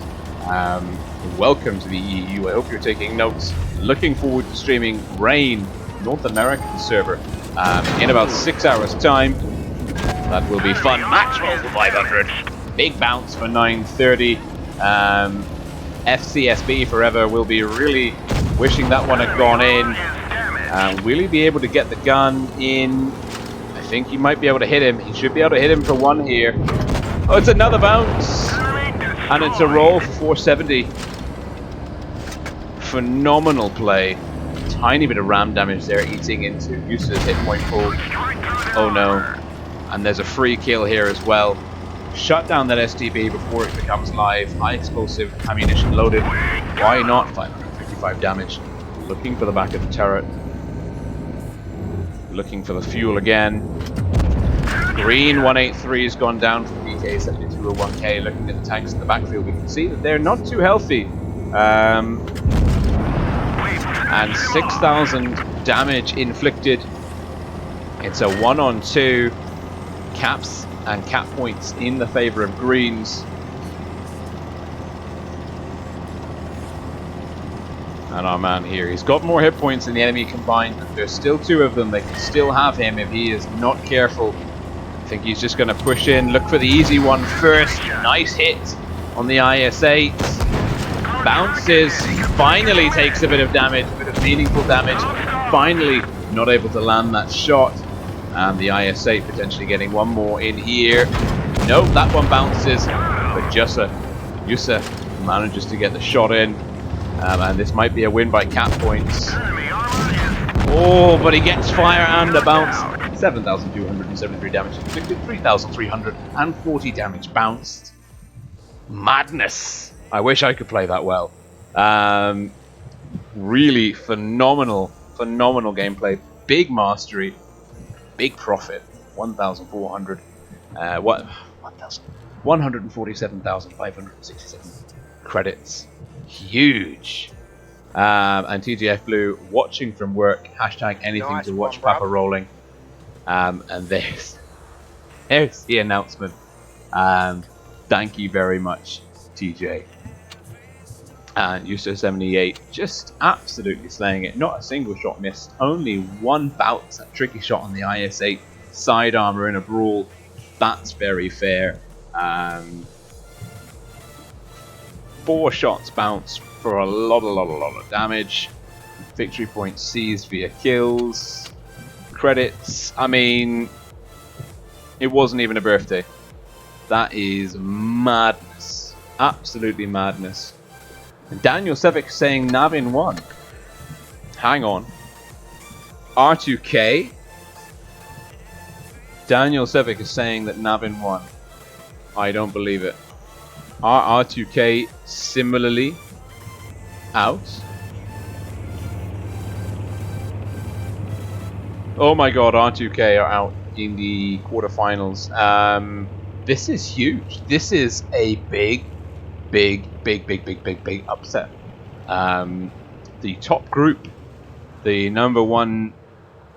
Welcome to the EU. I hope you're taking notes. Looking forward to streaming Rain North American server in about 6 hours time. That will be fun. Max roll for 500. Big bounce for 930. FCSB forever will be really wishing that one had gone in. Will he be able to get the gun in? I think he might be able to hit him. He should be able to hit him for one here. Oh, it's another bounce. And it's a roll for 470. Phenomenal play. Tiny bit of ram damage there, eating into Yusa's hit point pool. Oh no. And there's a free kill here as well. Shut down that STB before it becomes live. High explosive ammunition loaded. Why not? 555 damage. Looking for the back of the turret. Looking for the fuel again. Green 183 has gone down from DK 7201K. Looking at the tanks in the backfield, we can see that they're not too healthy. And 6,000 damage inflicted. It's a 1-on-2. Caps and cap points in the favor of Greens. And our man here, he's got more hit points than the enemy combined, but there's still two of them. They can still have him if he is not careful. I think he's just going to push in, look for the easy one first. Nice hit on the IS-8. Bounces, finally takes a bit of damage, a bit of meaningful damage. Finally not able to land that shot. And the IS-8 potentially getting one more in here. Nope, that one bounces. But Jussa manages to get the shot in. And this might be a win by cap points. Oh, but he gets fire and a bounce. 7,273 damage inflicted, 3,340 damage bounced. Madness. I wish I could play that well. Really phenomenal gameplay. Big mastery. Big profit. 1,400. 147,567 credits. Huge. And TGF Blue watching from work. Hashtag anything Nice to watch one, bruv. Papa rolling. And there's the announcement. Thank you very much, TJ. And Uso78 just absolutely slaying it. Not a single shot missed. Only one bounce, that tricky shot on the IS-8. Side armor in a brawl. That's very fair. 4 shots bounced for a lot of damage. Victory point seized via kills. Credits. I mean, it wasn't even a birthday. That is madness. Absolutely madness. And Daniel Sevic saying Navin won. Hang on. R2K. Daniel Sevic is saying that Navin won. I don't believe it. R2K similarly out. Oh my god, R2K are out in the quarterfinals. This is huge. This is a big upset. The top group, the number 1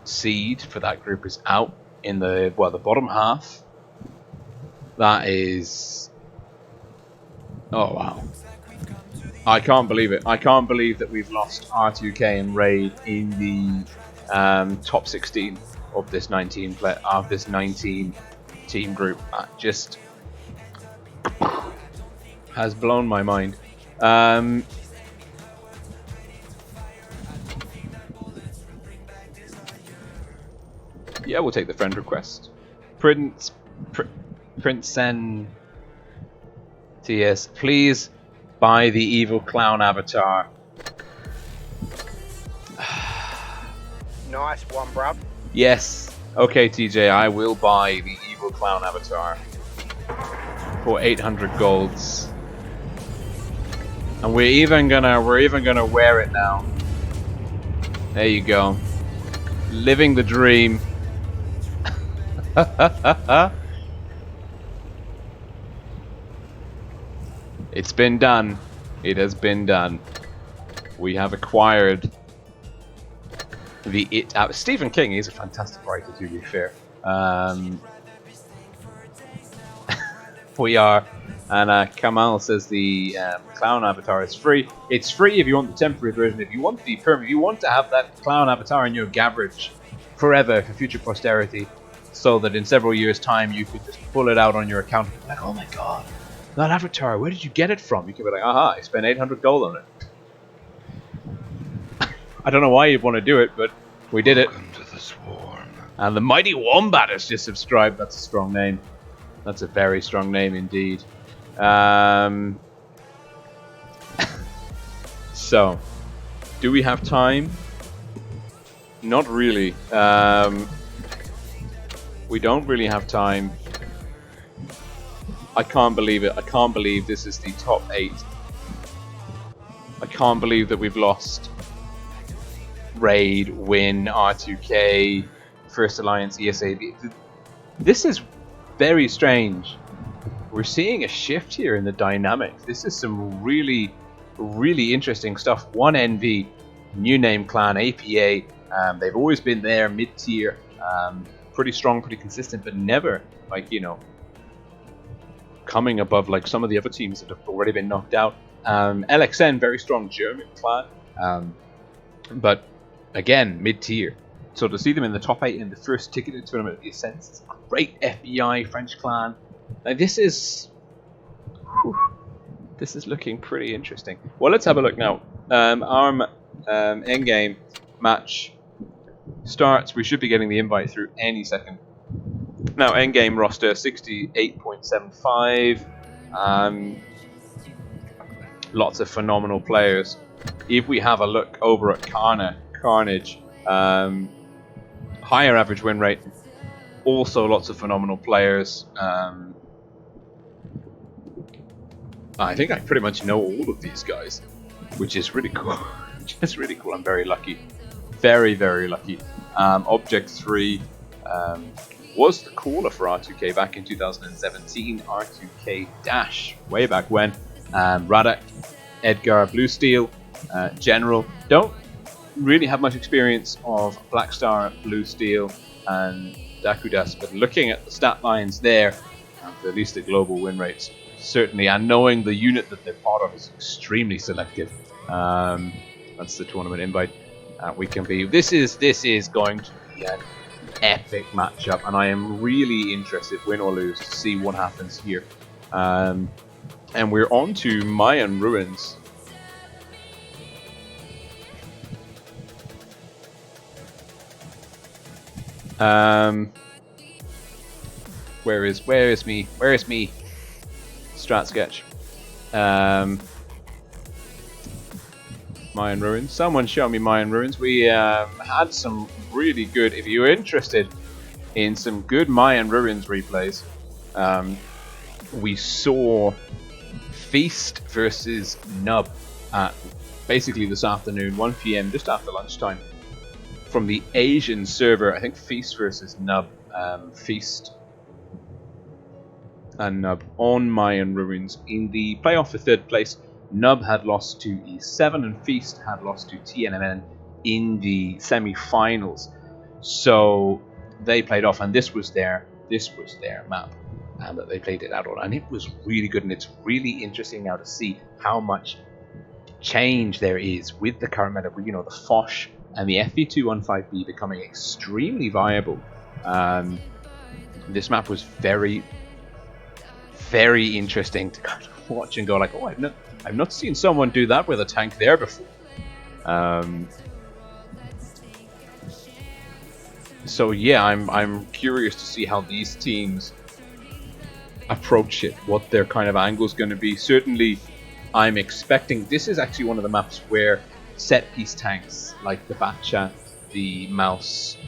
seed for that group is out in the bottom half. That is, oh wow, I can't believe it. I can't believe that we've lost R2K and Raid in the top 16 of this 19 team group. That just has blown my mind. Yeah, we'll take the friend request. Prince Sen TS, please buy the evil clown avatar. Nice one, bruv. Yes. Okay, TJ, I will buy the evil clown avatar for 800 golds. And we're even gonna wear it now. There you go. Living the dream. It's been done. It has been done. We have acquired the Stephen King is a fantastic writer, to be fair. We are, and Kamal says the clown avatar is free. It's free if you want the temporary version. If you want the permanent, if you want to have that clown avatar in your Gabbridge forever for future posterity, so that in several years' time you could just pull it out on your account and be like, oh my god, that avatar, where did you get it from? You can be like, aha, I spent 800 gold on it. I don't know why you'd want to do it, but we did it. Welcome to the swarm. And the Mighty Wombat has just subscribed. That's a strong name. That's a very strong name indeed. So, do we have time? Not really. We don't really have time. I can't believe it. I can't believe this is the top 8. I can't believe that we've lost Raid, Win, R2K, First Alliance, ESAB. This is very strange. We're seeing a shift here in the dynamics. This is some really interesting stuff. 1NV, new name clan, APA. They've always been there, mid-tier, pretty strong, pretty consistent, but never, like, you know, coming above like some of the other teams that have already been knocked out. LXN, very strong German clan, but again, mid-tier. So to see them in the top 8 in the first ticketed tournament of the Ascent is a great FBI French clan. Now this is looking pretty interesting. Well, let's have a look now. Our endgame match starts. We should be getting the invite through any second. Now, endgame roster 68.75. Lots of phenomenal players. If we have a look over at Carnage, higher average win rate. Also, lots of phenomenal players. I think I pretty much know all of these guys, which is really cool. Just really cool. I'm very lucky. Very lucky. Object 3 was the caller for R2K back in 2017. R2K Dash, way back when. Radak, Edgar, Blue Steel, general. Don't really have much experience of Blackstar, Blue Steel, and Dakudas, but looking at the stat lines there, at least the global win rates, certainly, and knowing the unit that they're part of is extremely selective. That's the tournament invite. This is going to be an epic matchup, and I am really interested, win or lose, to see what happens here. And we're on to Mayan Ruins. Where is me strat sketch? Mayan Ruins. Someone show me Mayan Ruins. We had some really good, if you're interested in some good Mayan Ruins replays, we saw Feast versus Nub at basically this afternoon, 1 PM, just after lunchtime, from the Asian server. I think Feast versus Nub. Feast and Nub on Mayan Ruins. In the playoff for 3rd place, Nub had lost to E7 and Feast had lost to TNMN in the semi-finals. So they played off, and this was their map that they played it out on, and it was really good. And it's really interesting now to see how much change there is with the current meta, with, you know, the Foch and the FV215B becoming extremely viable. This map was very, very interesting to kind of watch and go like, oh, I've not seen someone do that with a tank there before. So yeah, I'm curious to see how these teams approach it, what their kind of angle is going to be. Certainly, I'm expecting this is actually one of the maps where set piece tanks like the Batcha, the Mouse,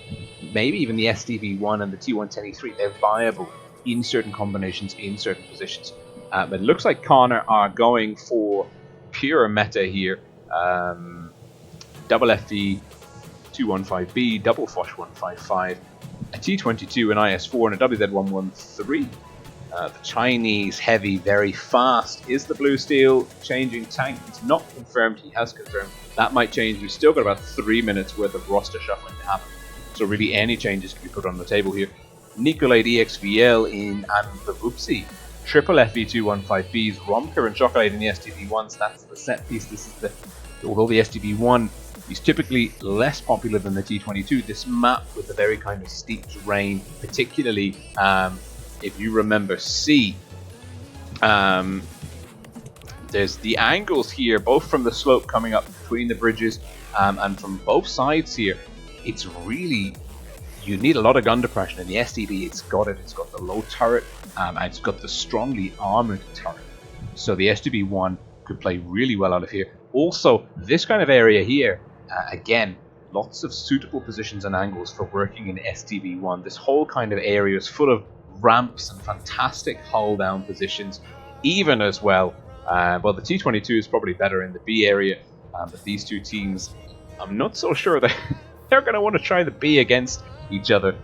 maybe even the SDV1 and the T110E3, they're viable in certain combinations, in certain positions. But it looks like Connor are going for pure meta here. Double FV 215B, double Foch 155, a T22, an IS4, and a WZ113. The Chinese heavy, very fast, is the Blue Steel changing tank. It's not confirmed, he has confirmed. That might change. We've still got about 3 minutes worth of roster shuffling to happen. So really any changes can be put on the table here. Nicolate EXVL in and the Whoopsie. Triple FV215Bs, Romker and Chocolate in the STB1s. That's the set piece. This is the, although the STB1 is typically less popular than the T22, this map with the very kind of steep terrain, particularly if you remember C, there's the angles here, both from the slope coming up between the bridges and from both sides here. It's really, you need a lot of gun depression. In the STB, it's got the low turret, and it's got the strongly armored turret. So the STB1 could play really well out of here. Also, this kind of area here, again, lots of suitable positions and angles for working in STB1. This whole kind of area is full of ramps and fantastic hull down positions, even as well. Well, the T22 is probably better in the B area, but these two teams, I'm not so sure that they're going to want to try the B against each other.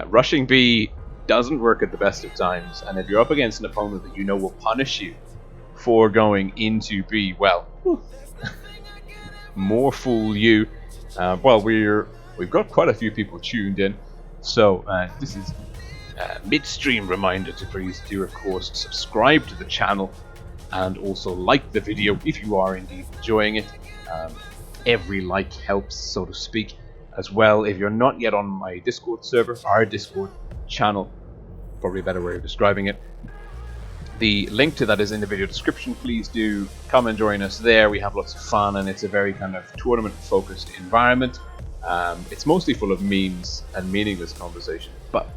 Rushing B doesn't work at the best of times, and if you're up against an opponent that you know will punish you for going into B, well, more fool you. Well, we've got quite a few people tuned in, so this is a midstream reminder to please do, of course, subscribe to the channel and also like the video if you are indeed enjoying it. Every like helps, so to speak. As well, if you're not yet on my Discord server, our Discord channel, probably a better way of describing it, the link to that is in the video description. Please do come and join us there. We have lots of fun, and it's a very kind of tournament-focused environment. It's mostly full of memes and meaningless conversation, but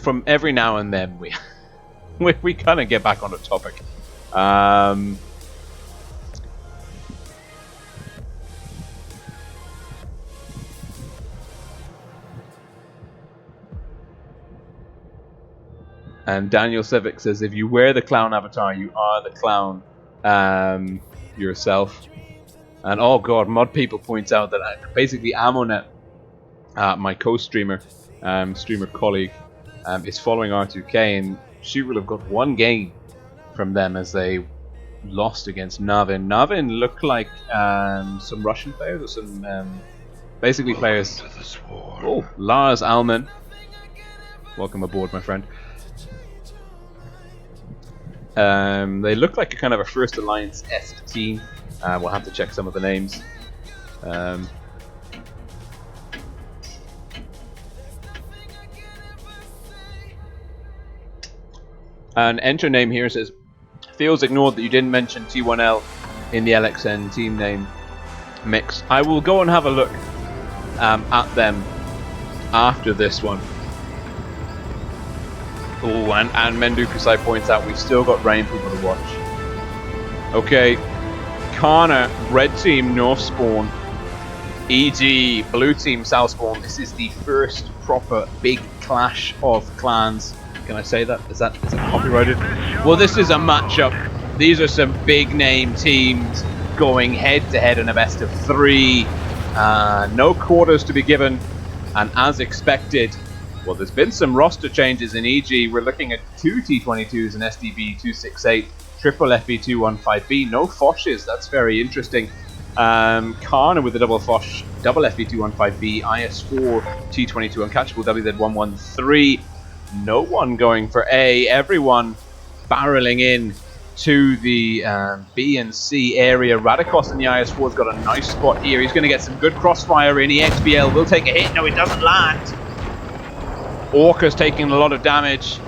from every now and then we kind of get back on the topic. And Daniel Sevic says, if you wear the clown avatar, you are the clown yourself. And oh god, Mod People points out that basically Amonet, my co-streamer, streamer colleague, is following R2K, and she will have got one game from them as they lost against Navin. Navin looked like some Russian players or some basically players. Oh, Lars Alman. Welcome aboard, my friend. They look like a kind of a First Alliance-esque team. We'll have to check some of the names. An enter name here says, feels ignored that you didn't mention T1L in the LXN team name mix. I will go and have a look at them after this one. Oh, and Mendukusai points out we've still got rain people to watch. Okay, Kana, red team, north spawn. EG, blue team, south spawn. This is the first proper big clash of clans. Can I say that? Is that copyrighted? Well, this is a matchup. These are some big name teams going head to head in a best of 3. No quarters to be given, and as expected, well, there's been some roster changes in EG. We're looking at 2 T22s and SDB 268, triple FB215B, no Foshes. That's very interesting. Kana with the double Fosh, double FB215B, IS4, T22 uncatchable, WZ113. No one going for A. Everyone barreling in to the B and C area. Radikos in the IS4 has got a nice spot here. He's going to get some good crossfire in. EXBL will take a hit. No, it doesn't land. Orca's taking a lot of damage.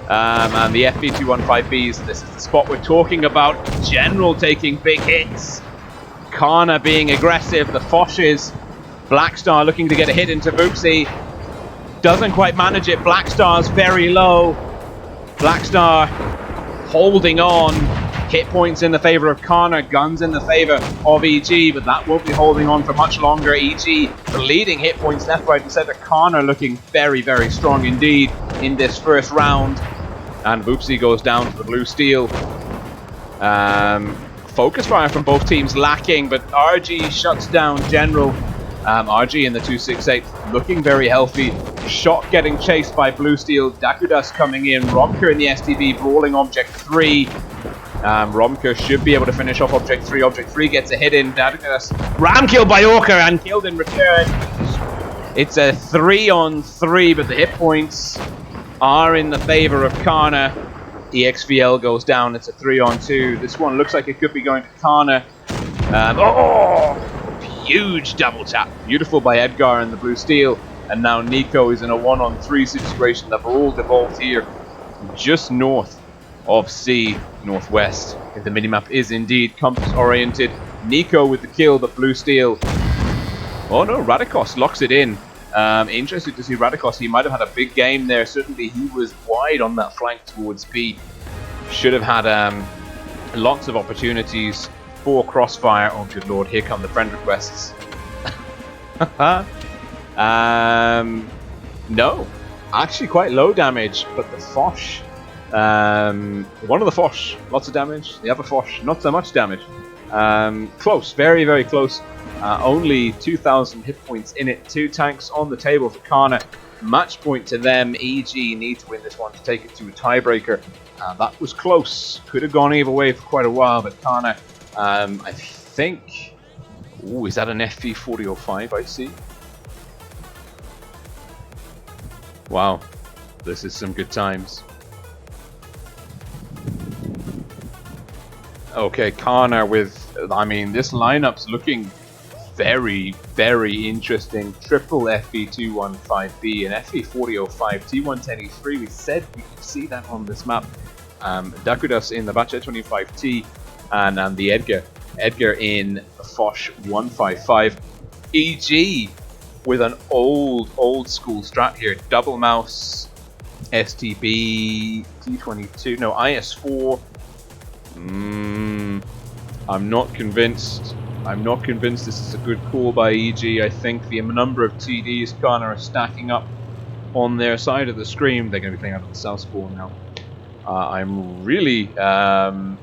And the FB215Bs, this is the spot we're talking about. General taking big hits. Kana being aggressive. The Foshes. Blackstar looking to get a hit into Boopsy. Doesn't quite manage it. Blackstar's very low. Blackstar holding on. Hit points in the favor of Kana. Guns in the favor of EG, but that won't be holding on for much longer. EG bleeding hit points left, right, and center. Kana looking very, very strong indeed in this first round. And Boopsy goes down to the blue steel. Focus fire from both teams lacking, but RG shuts down General. RG in the 268 looking very healthy. Shot getting chased by Blue Steel. Dakudas coming in. Romka in the STB brawling Object 3. Romka should be able to finish off Object 3. Object 3 gets a hit in. Dakudas ram killed by Orca and killed in return. It's a 3-on-3, but the hit points are in the favor of Kana. EXVL goes down. It's a 3-on-2. This one looks like it could be going to Kana. Huge double tap. Beautiful by Edgar and the blue steel. And now Nico is in a 1-on-3 situation. The brawl devolved here just north of C, northwest. If the minimap is indeed compass oriented. Nico with the kill, but blue steel. Oh no, Radikos locks it in. Interested to see Radikos. He might have had a big game there. Certainly he was wide on that flank towards B. Should have had lots of opportunities for crossfire. Oh good lord, here come the friend requests. No, actually quite low damage, but the Fosh, one of the Fosh, lots of damage, the other Fosh, not so much damage. Close, very, very close. Only 2,000 hit points in it. 2 tanks on the table for Kana. Match point to them. EG need to win this one to take it to a tiebreaker. That was close. Could have gone either way for quite a while, but Kana, I think... Ooh, is that an FV4005 I see? Wow, this is some good times. Okay, Kana with, I mean, this lineup's looking very, very interesting. Triple FV215B and FV4005, T110E3. We said we could see that on this map. Dakudas in the Batchet 25T and the Edgar in Fosh 155. EG with an old school strat here. Double mouse, STB, T22, no, IS4. I'm not convinced. I'm not convinced this is a good call by EG. I think the number of TDs Kana are stacking up on their side of the screen. They're going to be playing out of the south spawn now. I'm really I'm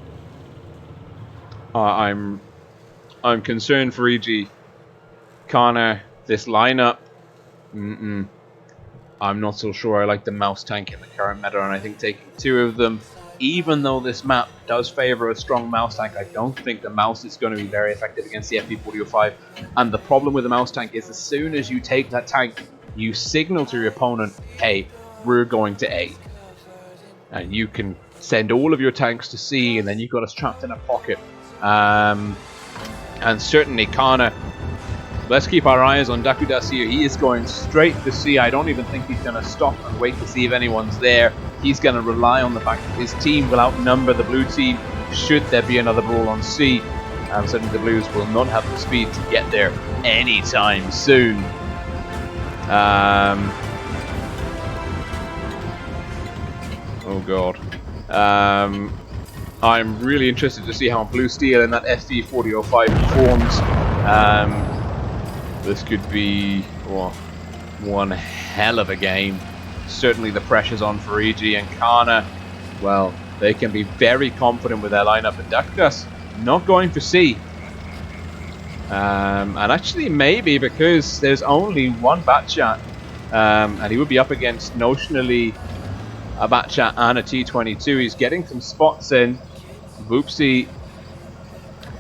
concerned for EG. Kana, this lineup, I'm not so sure I like the mouse tank in the current meta, and I think taking 2 of them even though this map does favor a strong mouse tank, I don't think the mouse is going to be very effective against the FP4005. And the problem with the mouse tank is as soon as you take that tank, you signal to your opponent, hey, we're going to A. And you can send all of your tanks to C, and then you've got us trapped in a pocket. And certainly Kana, let's keep our eyes on Dakudas here. He is going straight to C. I don't even think he's going to stop and wait to see if anyone's there. He's going to rely on the fact that his team will outnumber the blue team should there be another brawl on C. And certainly the blues will not have the speed to get there anytime soon. Oh god. I'm really interested to see how Blue Steel in that FP4005 performs. This could be one hell of a game. Certainly the pressure's on for EG, and Kana, well, they can be very confident with their lineup. And Dakudas not going for C. And actually maybe because there's only one Batchat, and he would be up against notionally a Batchat and a T22. He's getting some spots in. Voopsy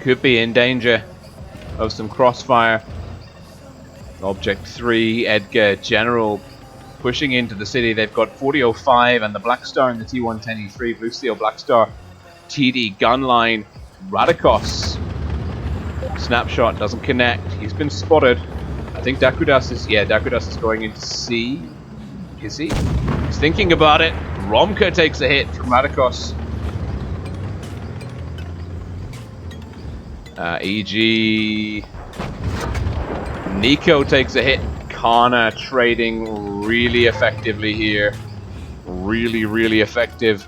could be in danger of some crossfire. Object 3, Edgar, General pushing into the city. They've got 4005 and the Black Star in the T110E3. Blue Steel, Black Star, TD, Gunline, Radikos. Snapshot doesn't connect. He's been spotted. I think Dakudas is going into C. Is he? He's thinking about it. Romka takes a hit from Radikos. EG. Nico takes a hit. Kana trading really effectively here. Really effective.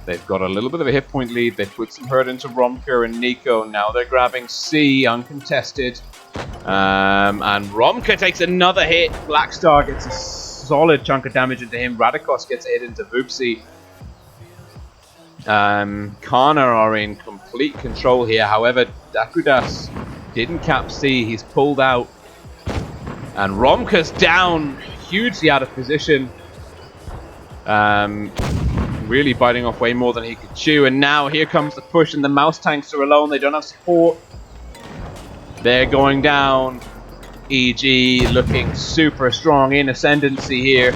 They've got a little bit of a hit point lead. They've put some hurt into Romka and Nico. Now they're grabbing C, uncontested. And Romka takes another hit. Black Star gets a solid chunk of damage into him. Radikos gets a hit into Voopsy. Kana are in complete control here. However, Dakudas didn't cap C. He's pulled out. And Romka's down, hugely out of position. Really biting off way more than he could chew. And now here comes the push, and the mouse tanks are alone. They don't have support. They're going down. EG looking super strong in ascendancy here.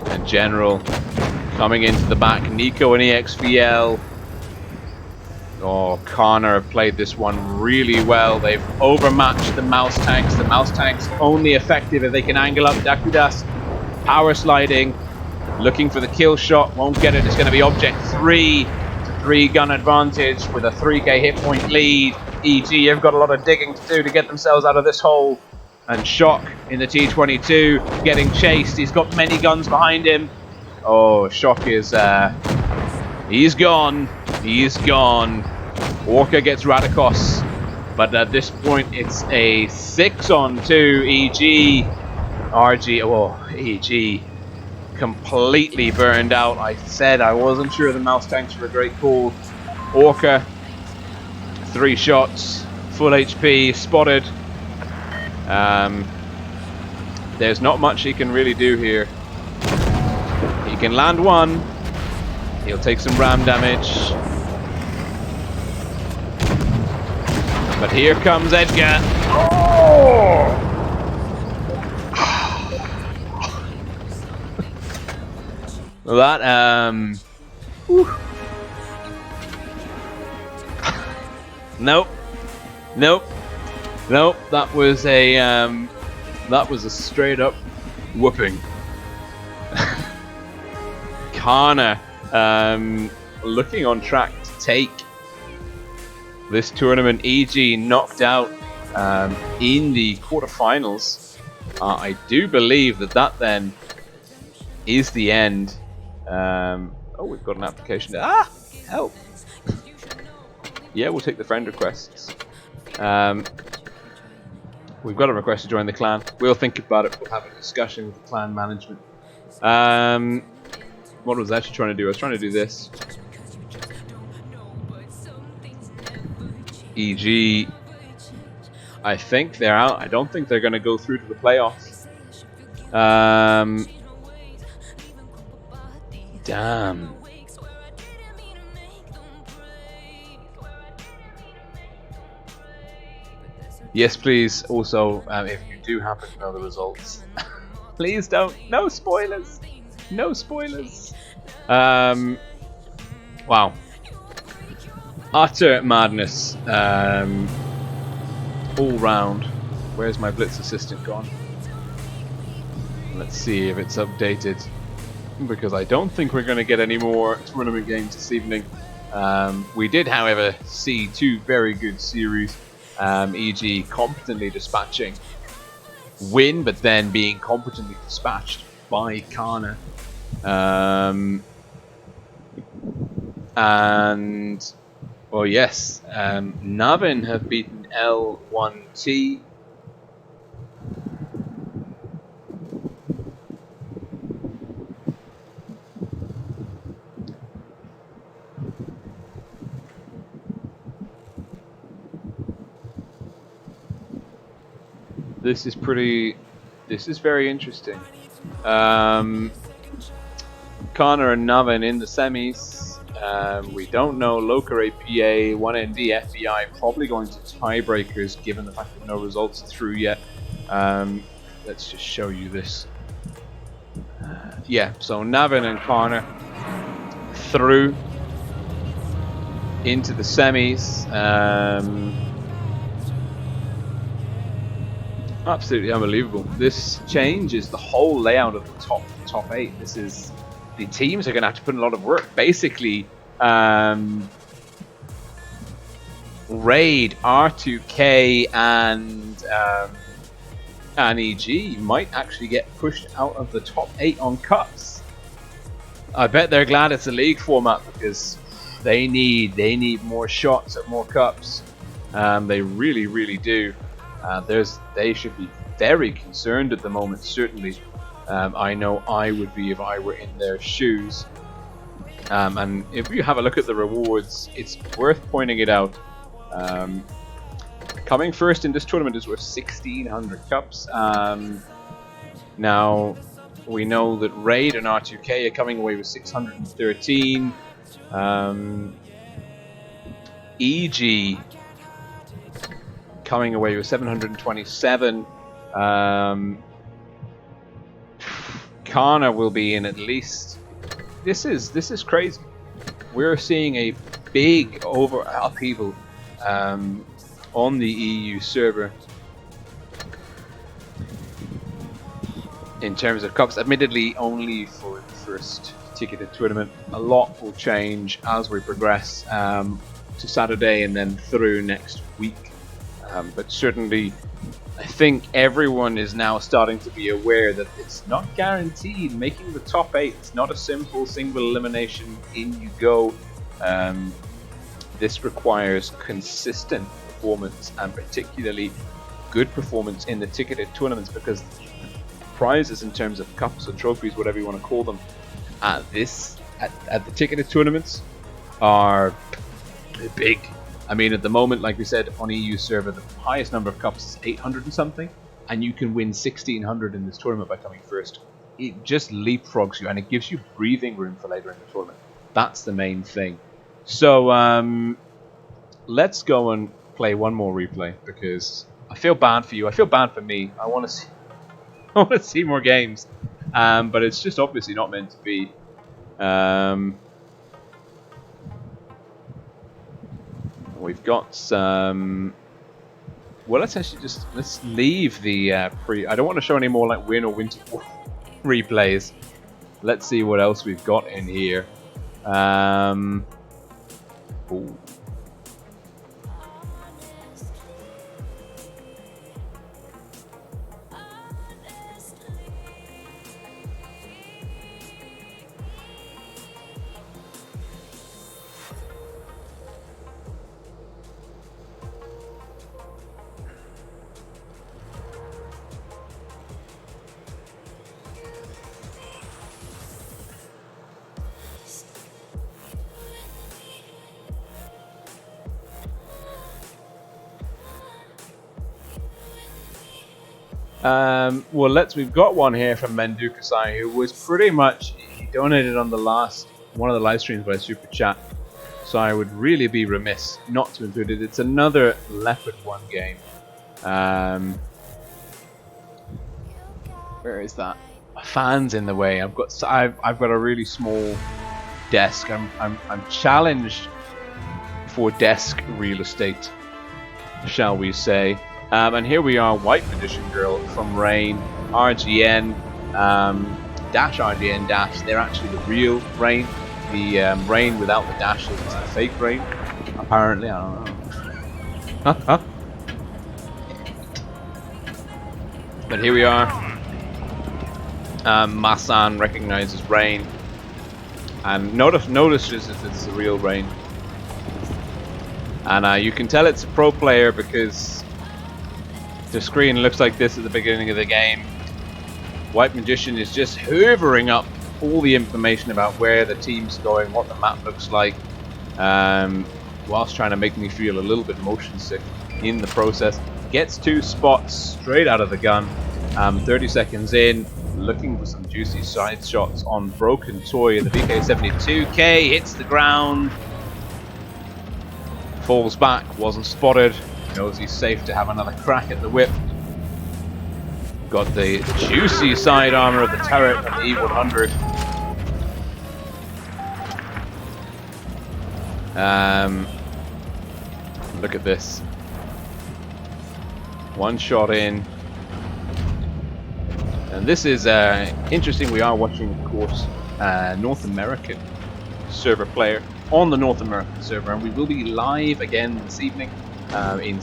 And General coming into the back. Nico and EXVL. Oh, Kana have played this one really well. They've overmatched the mouse tanks. The mouse tanks only effective if they can angle up Dakudas. Power sliding. Looking for the kill shot. Won't get it. It's going to be Object 3. It's a 3-gun advantage with a 3k hit point lead. EG have got a lot of digging to do to get themselves out of this hole. And Shock in the T22 getting chased. He's got many guns behind him. Oh, Shock is... he's gone. He's gone. Orca gets Radikos. But at this point, it's a 6-on-2. EG. RG. Oh, EG. Completely burned out. I said I wasn't sure the mouse tanks were a great call. Orca. 3 shots. Full HP. Spotted. There's not much he can really do here. He can land one. He'll take some ram damage. But here comes Edgar. Oh! That, Nope. Nope. Nope. That was a straight up whooping. Kana looking on track to take this tournament. EG knocked out in the quarterfinals. I do believe that then is the end. Oh, we've got an application. Ah, help. Yeah, we'll take the friend requests. We've got a request to join the clan. We'll think about it. We'll have a discussion with the clan management. What was I actually trying to do? I was trying to do this. EG, I think they're out. I don't think they're going to go through to the playoffs. Damn. Yes, please. Also, if you do happen to know the results, please don't. No spoilers. No spoilers. Wow. Utter madness. All round. Where's my Blitz assistant gone? Let's see if it's updated. Because I don't think we're going to get any more tournament games this evening. We did, however, see two very good series. E.g. competently dispatching Win, but then being competently dispatched by Kana. And, well, yes, Navin have beaten L1T. This is very interesting. Connor and Navin in the semis. We don't know Loker APA, 1ND FBI probably going to tiebreakers given the fact that no results are through yet. Let's just show you this. Yeah, so Navin and Connor through into the semis. Absolutely unbelievable. This changes the whole layout of the top 8. This is, the teams are going to have to put in a lot of work. Basically, Raid, R2K, and EG might actually get pushed out of the top 8 on cups. I bet they're glad it's a league format because they need more shots at more cups. They really do. They should be very concerned at the moment, certainly. I know I would be if I were in their shoes. And if you have a look at the rewards, it's worth pointing it out. Coming first in this tournament is worth 1,600 cups. Now, we know that Raid and R2K are coming away with 613. EG coming away with 727. Kana will be in at least. This is crazy. We're seeing a big upheaval on the EU server in terms of cups. Admittedly, only for the first ticketed tournament. A lot will change as we progress to Saturday and then through next week. But certainly, I think everyone is now starting to be aware that it's not guaranteed. Making the top 8, it's not a simple single elimination, in you go. This requires consistent performance, and particularly good performance in the ticketed tournaments, because prizes in terms of cups or trophies, whatever you want to call them, at the ticketed tournaments are big. I mean, at the moment, like we said, on EU server, the highest number of cups is 800 and something, and you can win 1,600 in this tournament by coming first. It just leapfrogs you, and it gives you breathing room for later in the tournament. That's the main thing. So, let's go and play one more replay, because I feel bad for you. I feel bad for me. I want to see more games, but it's just obviously not meant to be. We've got some. Well, let's leave the pre. I don't want to show any more like Win or WinterWar replays. Let's see what else we've got in here. Ooh. Well, we've got one here from Mendukasai, who was pretty much, he donated on one of the live streams by Super Chat, so I would really be remiss not to include it. It's another Leopard 1 game. Where is that? My fan's in the way. I've got a really small desk. I'm challenged for desk real estate, shall we say. And here we are, White Magician Girl from Rain, RGN, dash RGN dash. They're actually the real Rain. The Rain without the dashes is the fake Rain. Apparently, I don't know. But here we are. Masan recognizes Rain and notices if it's the real Rain. And you can tell it's a pro player because the screen looks like this at the beginning of the game. White Magician is just hoovering up all the information about where the team's going, what the map looks like, whilst trying to make me feel a little bit motion sick in the process. Gets 2 spots straight out of the gun. 30 seconds in, looking for some juicy side shots on Broken Toy. The VK72K hits the ground, falls back, wasn't spotted, knows he's safe to have another crack at the whip. Got the juicy side armor of the turret and the E100. Look at this. One shot in. And this is interesting. We are watching, of course, North American server player on the North American server, and we will be live again this evening in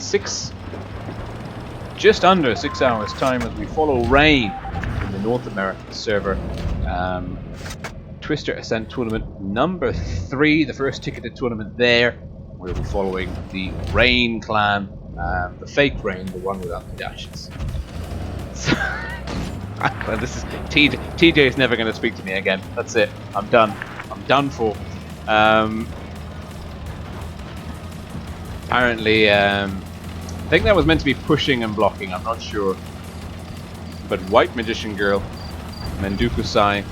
just under 6 hours time as we follow Rain in the North American server. Twister Ascent Tournament number 3, the first ticketed tournament there. We'll be following the Rain clan, the fake Rain, the one without the dashes. Well, this is TJ is never going to speak to me again. That's it. I'm done. I'm done for. Apparently, I think that was meant to be pushing and blocking. I'm not sure. But White Magician Girl, Mendukusai.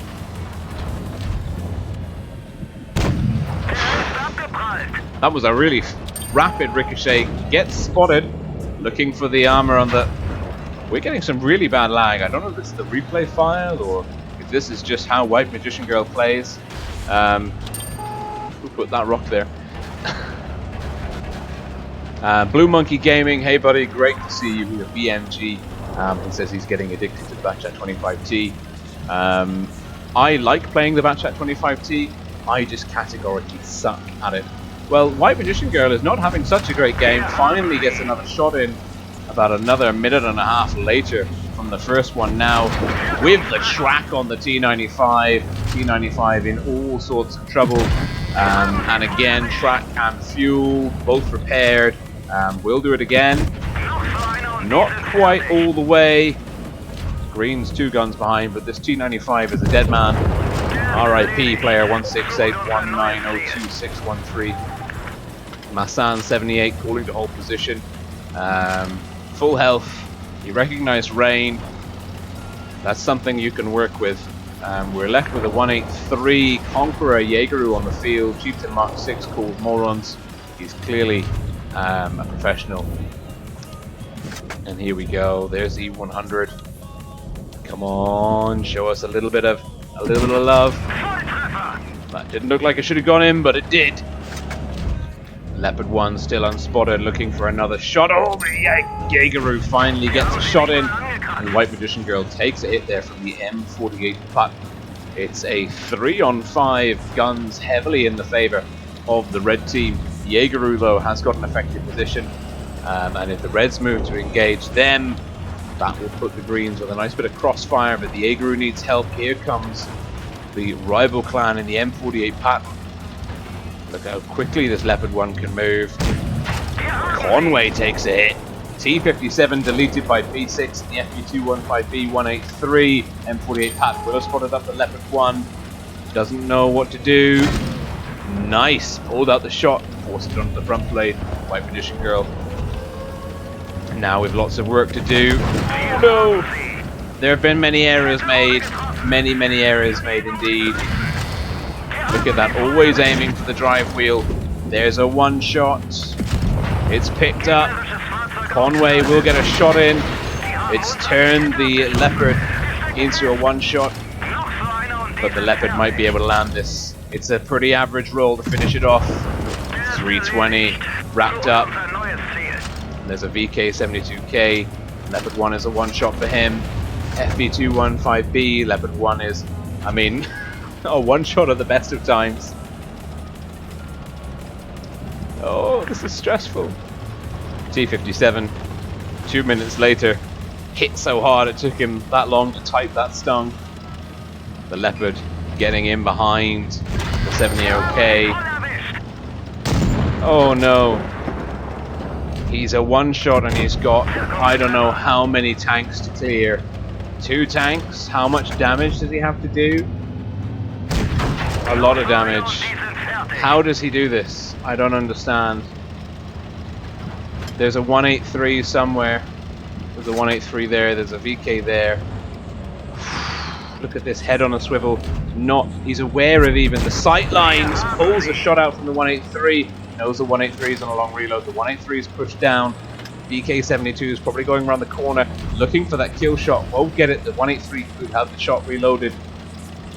That was a really rapid ricochet. Gets spotted. Looking for the armor on the. We're getting some really bad lag. I don't know if this is the replay file or if this is just how White Magician Girl plays. Who put that rock there? Blue Monkey Gaming, hey buddy, great to see you here. BMG, he says he's getting addicted to the Batchat 25T. I like playing the Batchat 25T. I just categorically suck at it. Well, White Magician Girl is not having such a great game. Finally gets another shot in. About another minute and a half later from the first one now, with the track on the T95. T95 in all sorts of trouble. And again, track and fuel, both repaired. We'll do it again. Not quite all the way. Green's 2 guns behind, but this T95 is a dead man. RIP player 16819022613. Masan 78 calling to hold position. Full health. You recognize Rain. That's something you can work with. We're left with a 183 Conqueror Jaegeru on the field. Chieftain Mark 6 called morons. He's clearly a professional. And here we go. There's E100. Come on, show us a little bit of love. That didn't look like it should have gone in, but it did. Leopard 1 still unspotted, looking for another shot. Oh, the Jaegeru finally gets a shot in. And White Magician Girl takes a hit there from the M48 putt. It's a 3-on-5, guns heavily in the favor of the red team. Jaegeru, though, has got an effective position. And if the Reds move to engage them, that will put the Greens with a nice bit of crossfire. But the Jaegeru needs help. Here comes the rival clan in the M48 pattern. Look how quickly this Leopard 1 can move. Conway takes a hit. T57 deleted by B6 in the FU215B 183. M48 Pat Willow spotted up the Leopard 1. Doesn't know what to do. Nice. Pulled out the shot. Forced it onto the front plate. White Magician Girl. Now we've lots of work to do. No! There have been many errors made. Many errors made indeed. Look at that, always aiming for the drive wheel. There's a one shot. It's picked up. Conway will get a shot in. It's turned the Leopard into a one shot, but the Leopard might be able to land this. It's a pretty average roll to finish it off. 320 wrapped up. And there's a VK72K. Leopard 1 is a one shot for him. FB215B. Leopard 1 is, I mean, a one shot at the best of times. Oh, this is stressful. T57, 2 minutes later, hit so hard it took him that long to type that stung. The Leopard getting in behind the 70OK. Oh no. He's a one shot and he's got, I don't know how many tanks to clear. 2 tanks? How much damage does he have to do? A lot of damage. How does he do this? I don't understand. There's a 183 somewhere. There's a 183 there. There's a VK there. Look at this, head on a swivel. He's aware of even the sight lines. Pulls a shot out from the 183. Knows the 183 is on a long reload. The 183 is pushed down. VK72 is probably going around the corner, looking for that kill shot. Won't get it. The 183 could have the shot reloaded.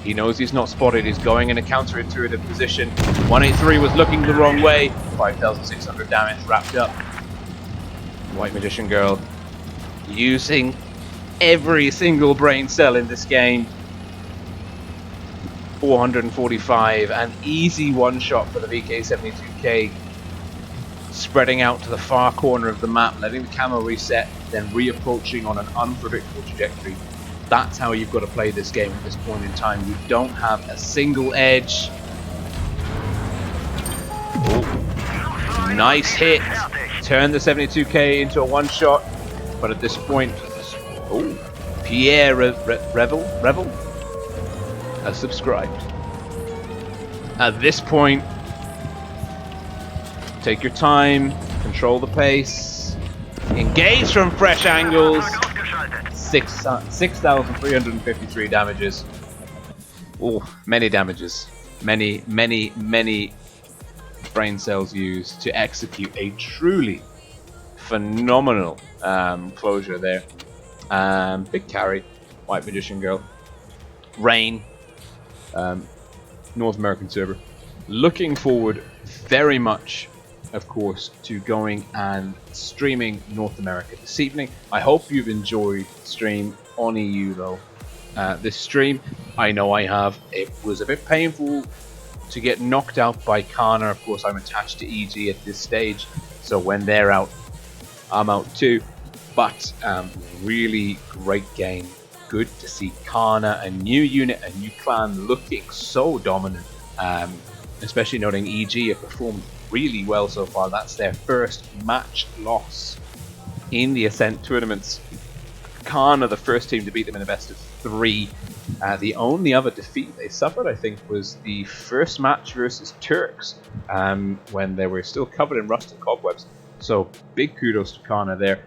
He knows he's not spotted. He's going in a counterintuitive position. 183 was looking the wrong way. 5,600 damage wrapped up. White Magician Girl using every single brain cell in this game. 445, an easy one shot for the VK72K. Spreading out to the far corner of the map, letting the camo reset, then re-approaching on an unpredictable trajectory. That's how you've got to play this game at this point in time. You don't have a single edge. Oh, nice hit. Turn the 72K into a one shot, but at this point, oh, Pierre Revel has subscribed. At this point, take your time, control the pace, engage from fresh angles. 6,353 damages. Oh, many damages. Many brain cells used to execute a truly phenomenal closure there. Big carry, White Magician Girl. Rain, North American server. Looking forward very much, of course, to going and streaming North America this evening. I hope you've enjoyed the stream on EU though. This stream, I know I have. It was a bit painful to get knocked out by Kana. Of course, I'm attached to EG at this stage, so when they're out, I'm out too. But really great game. Good to see Kana, a new unit, a new clan, looking so dominant. Especially noting EG have performed really well so far. That's their first match loss in the Ascent Tournaments. Kana, the first team to beat them in a best of 3. The only other defeat they suffered, I think, was the first match versus Turks, when they were still covered in rust and cobwebs. So big kudos to Kana there.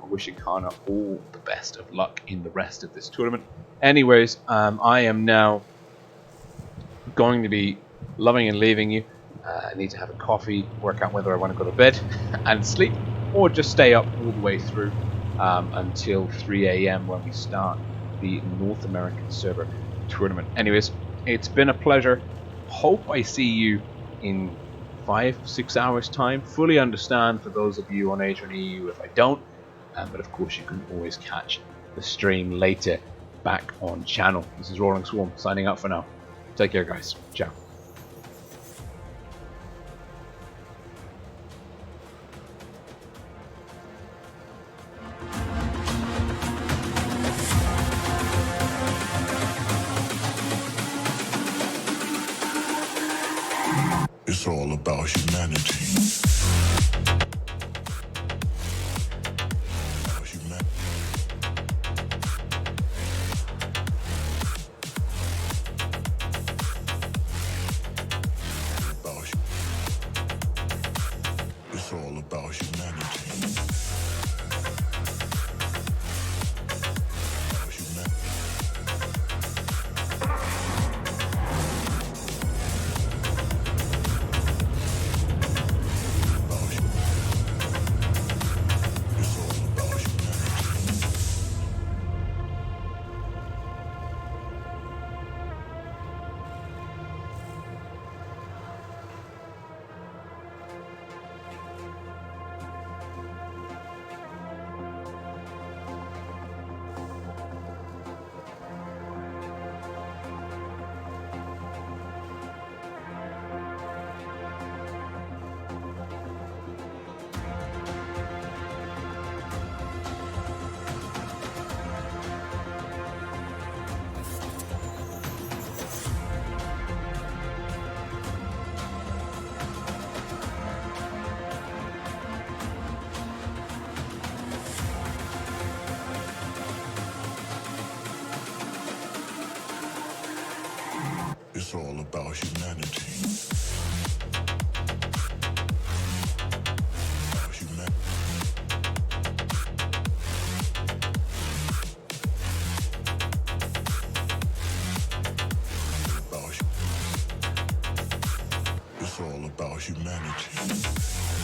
Wishing Kana all the best of luck in the rest of this tournament. Anyways, I am now going to be loving and leaving you. I need to have a coffee, work out whether I want to go to bed and sleep, or just stay up all the way through until 3 AM when we start the North American server tournament. Anyways, it's been a pleasure. Hope I see you in 5-6 hours time. Fully understand for those of you on Asia and EU if I don't, but of course you can always catch the stream later back on channel. This is RollingSwarm signing out for now. Take care guys. Ciao. It's all about humanity. It's all about humanity. It's all about humanity. It's all about humanity.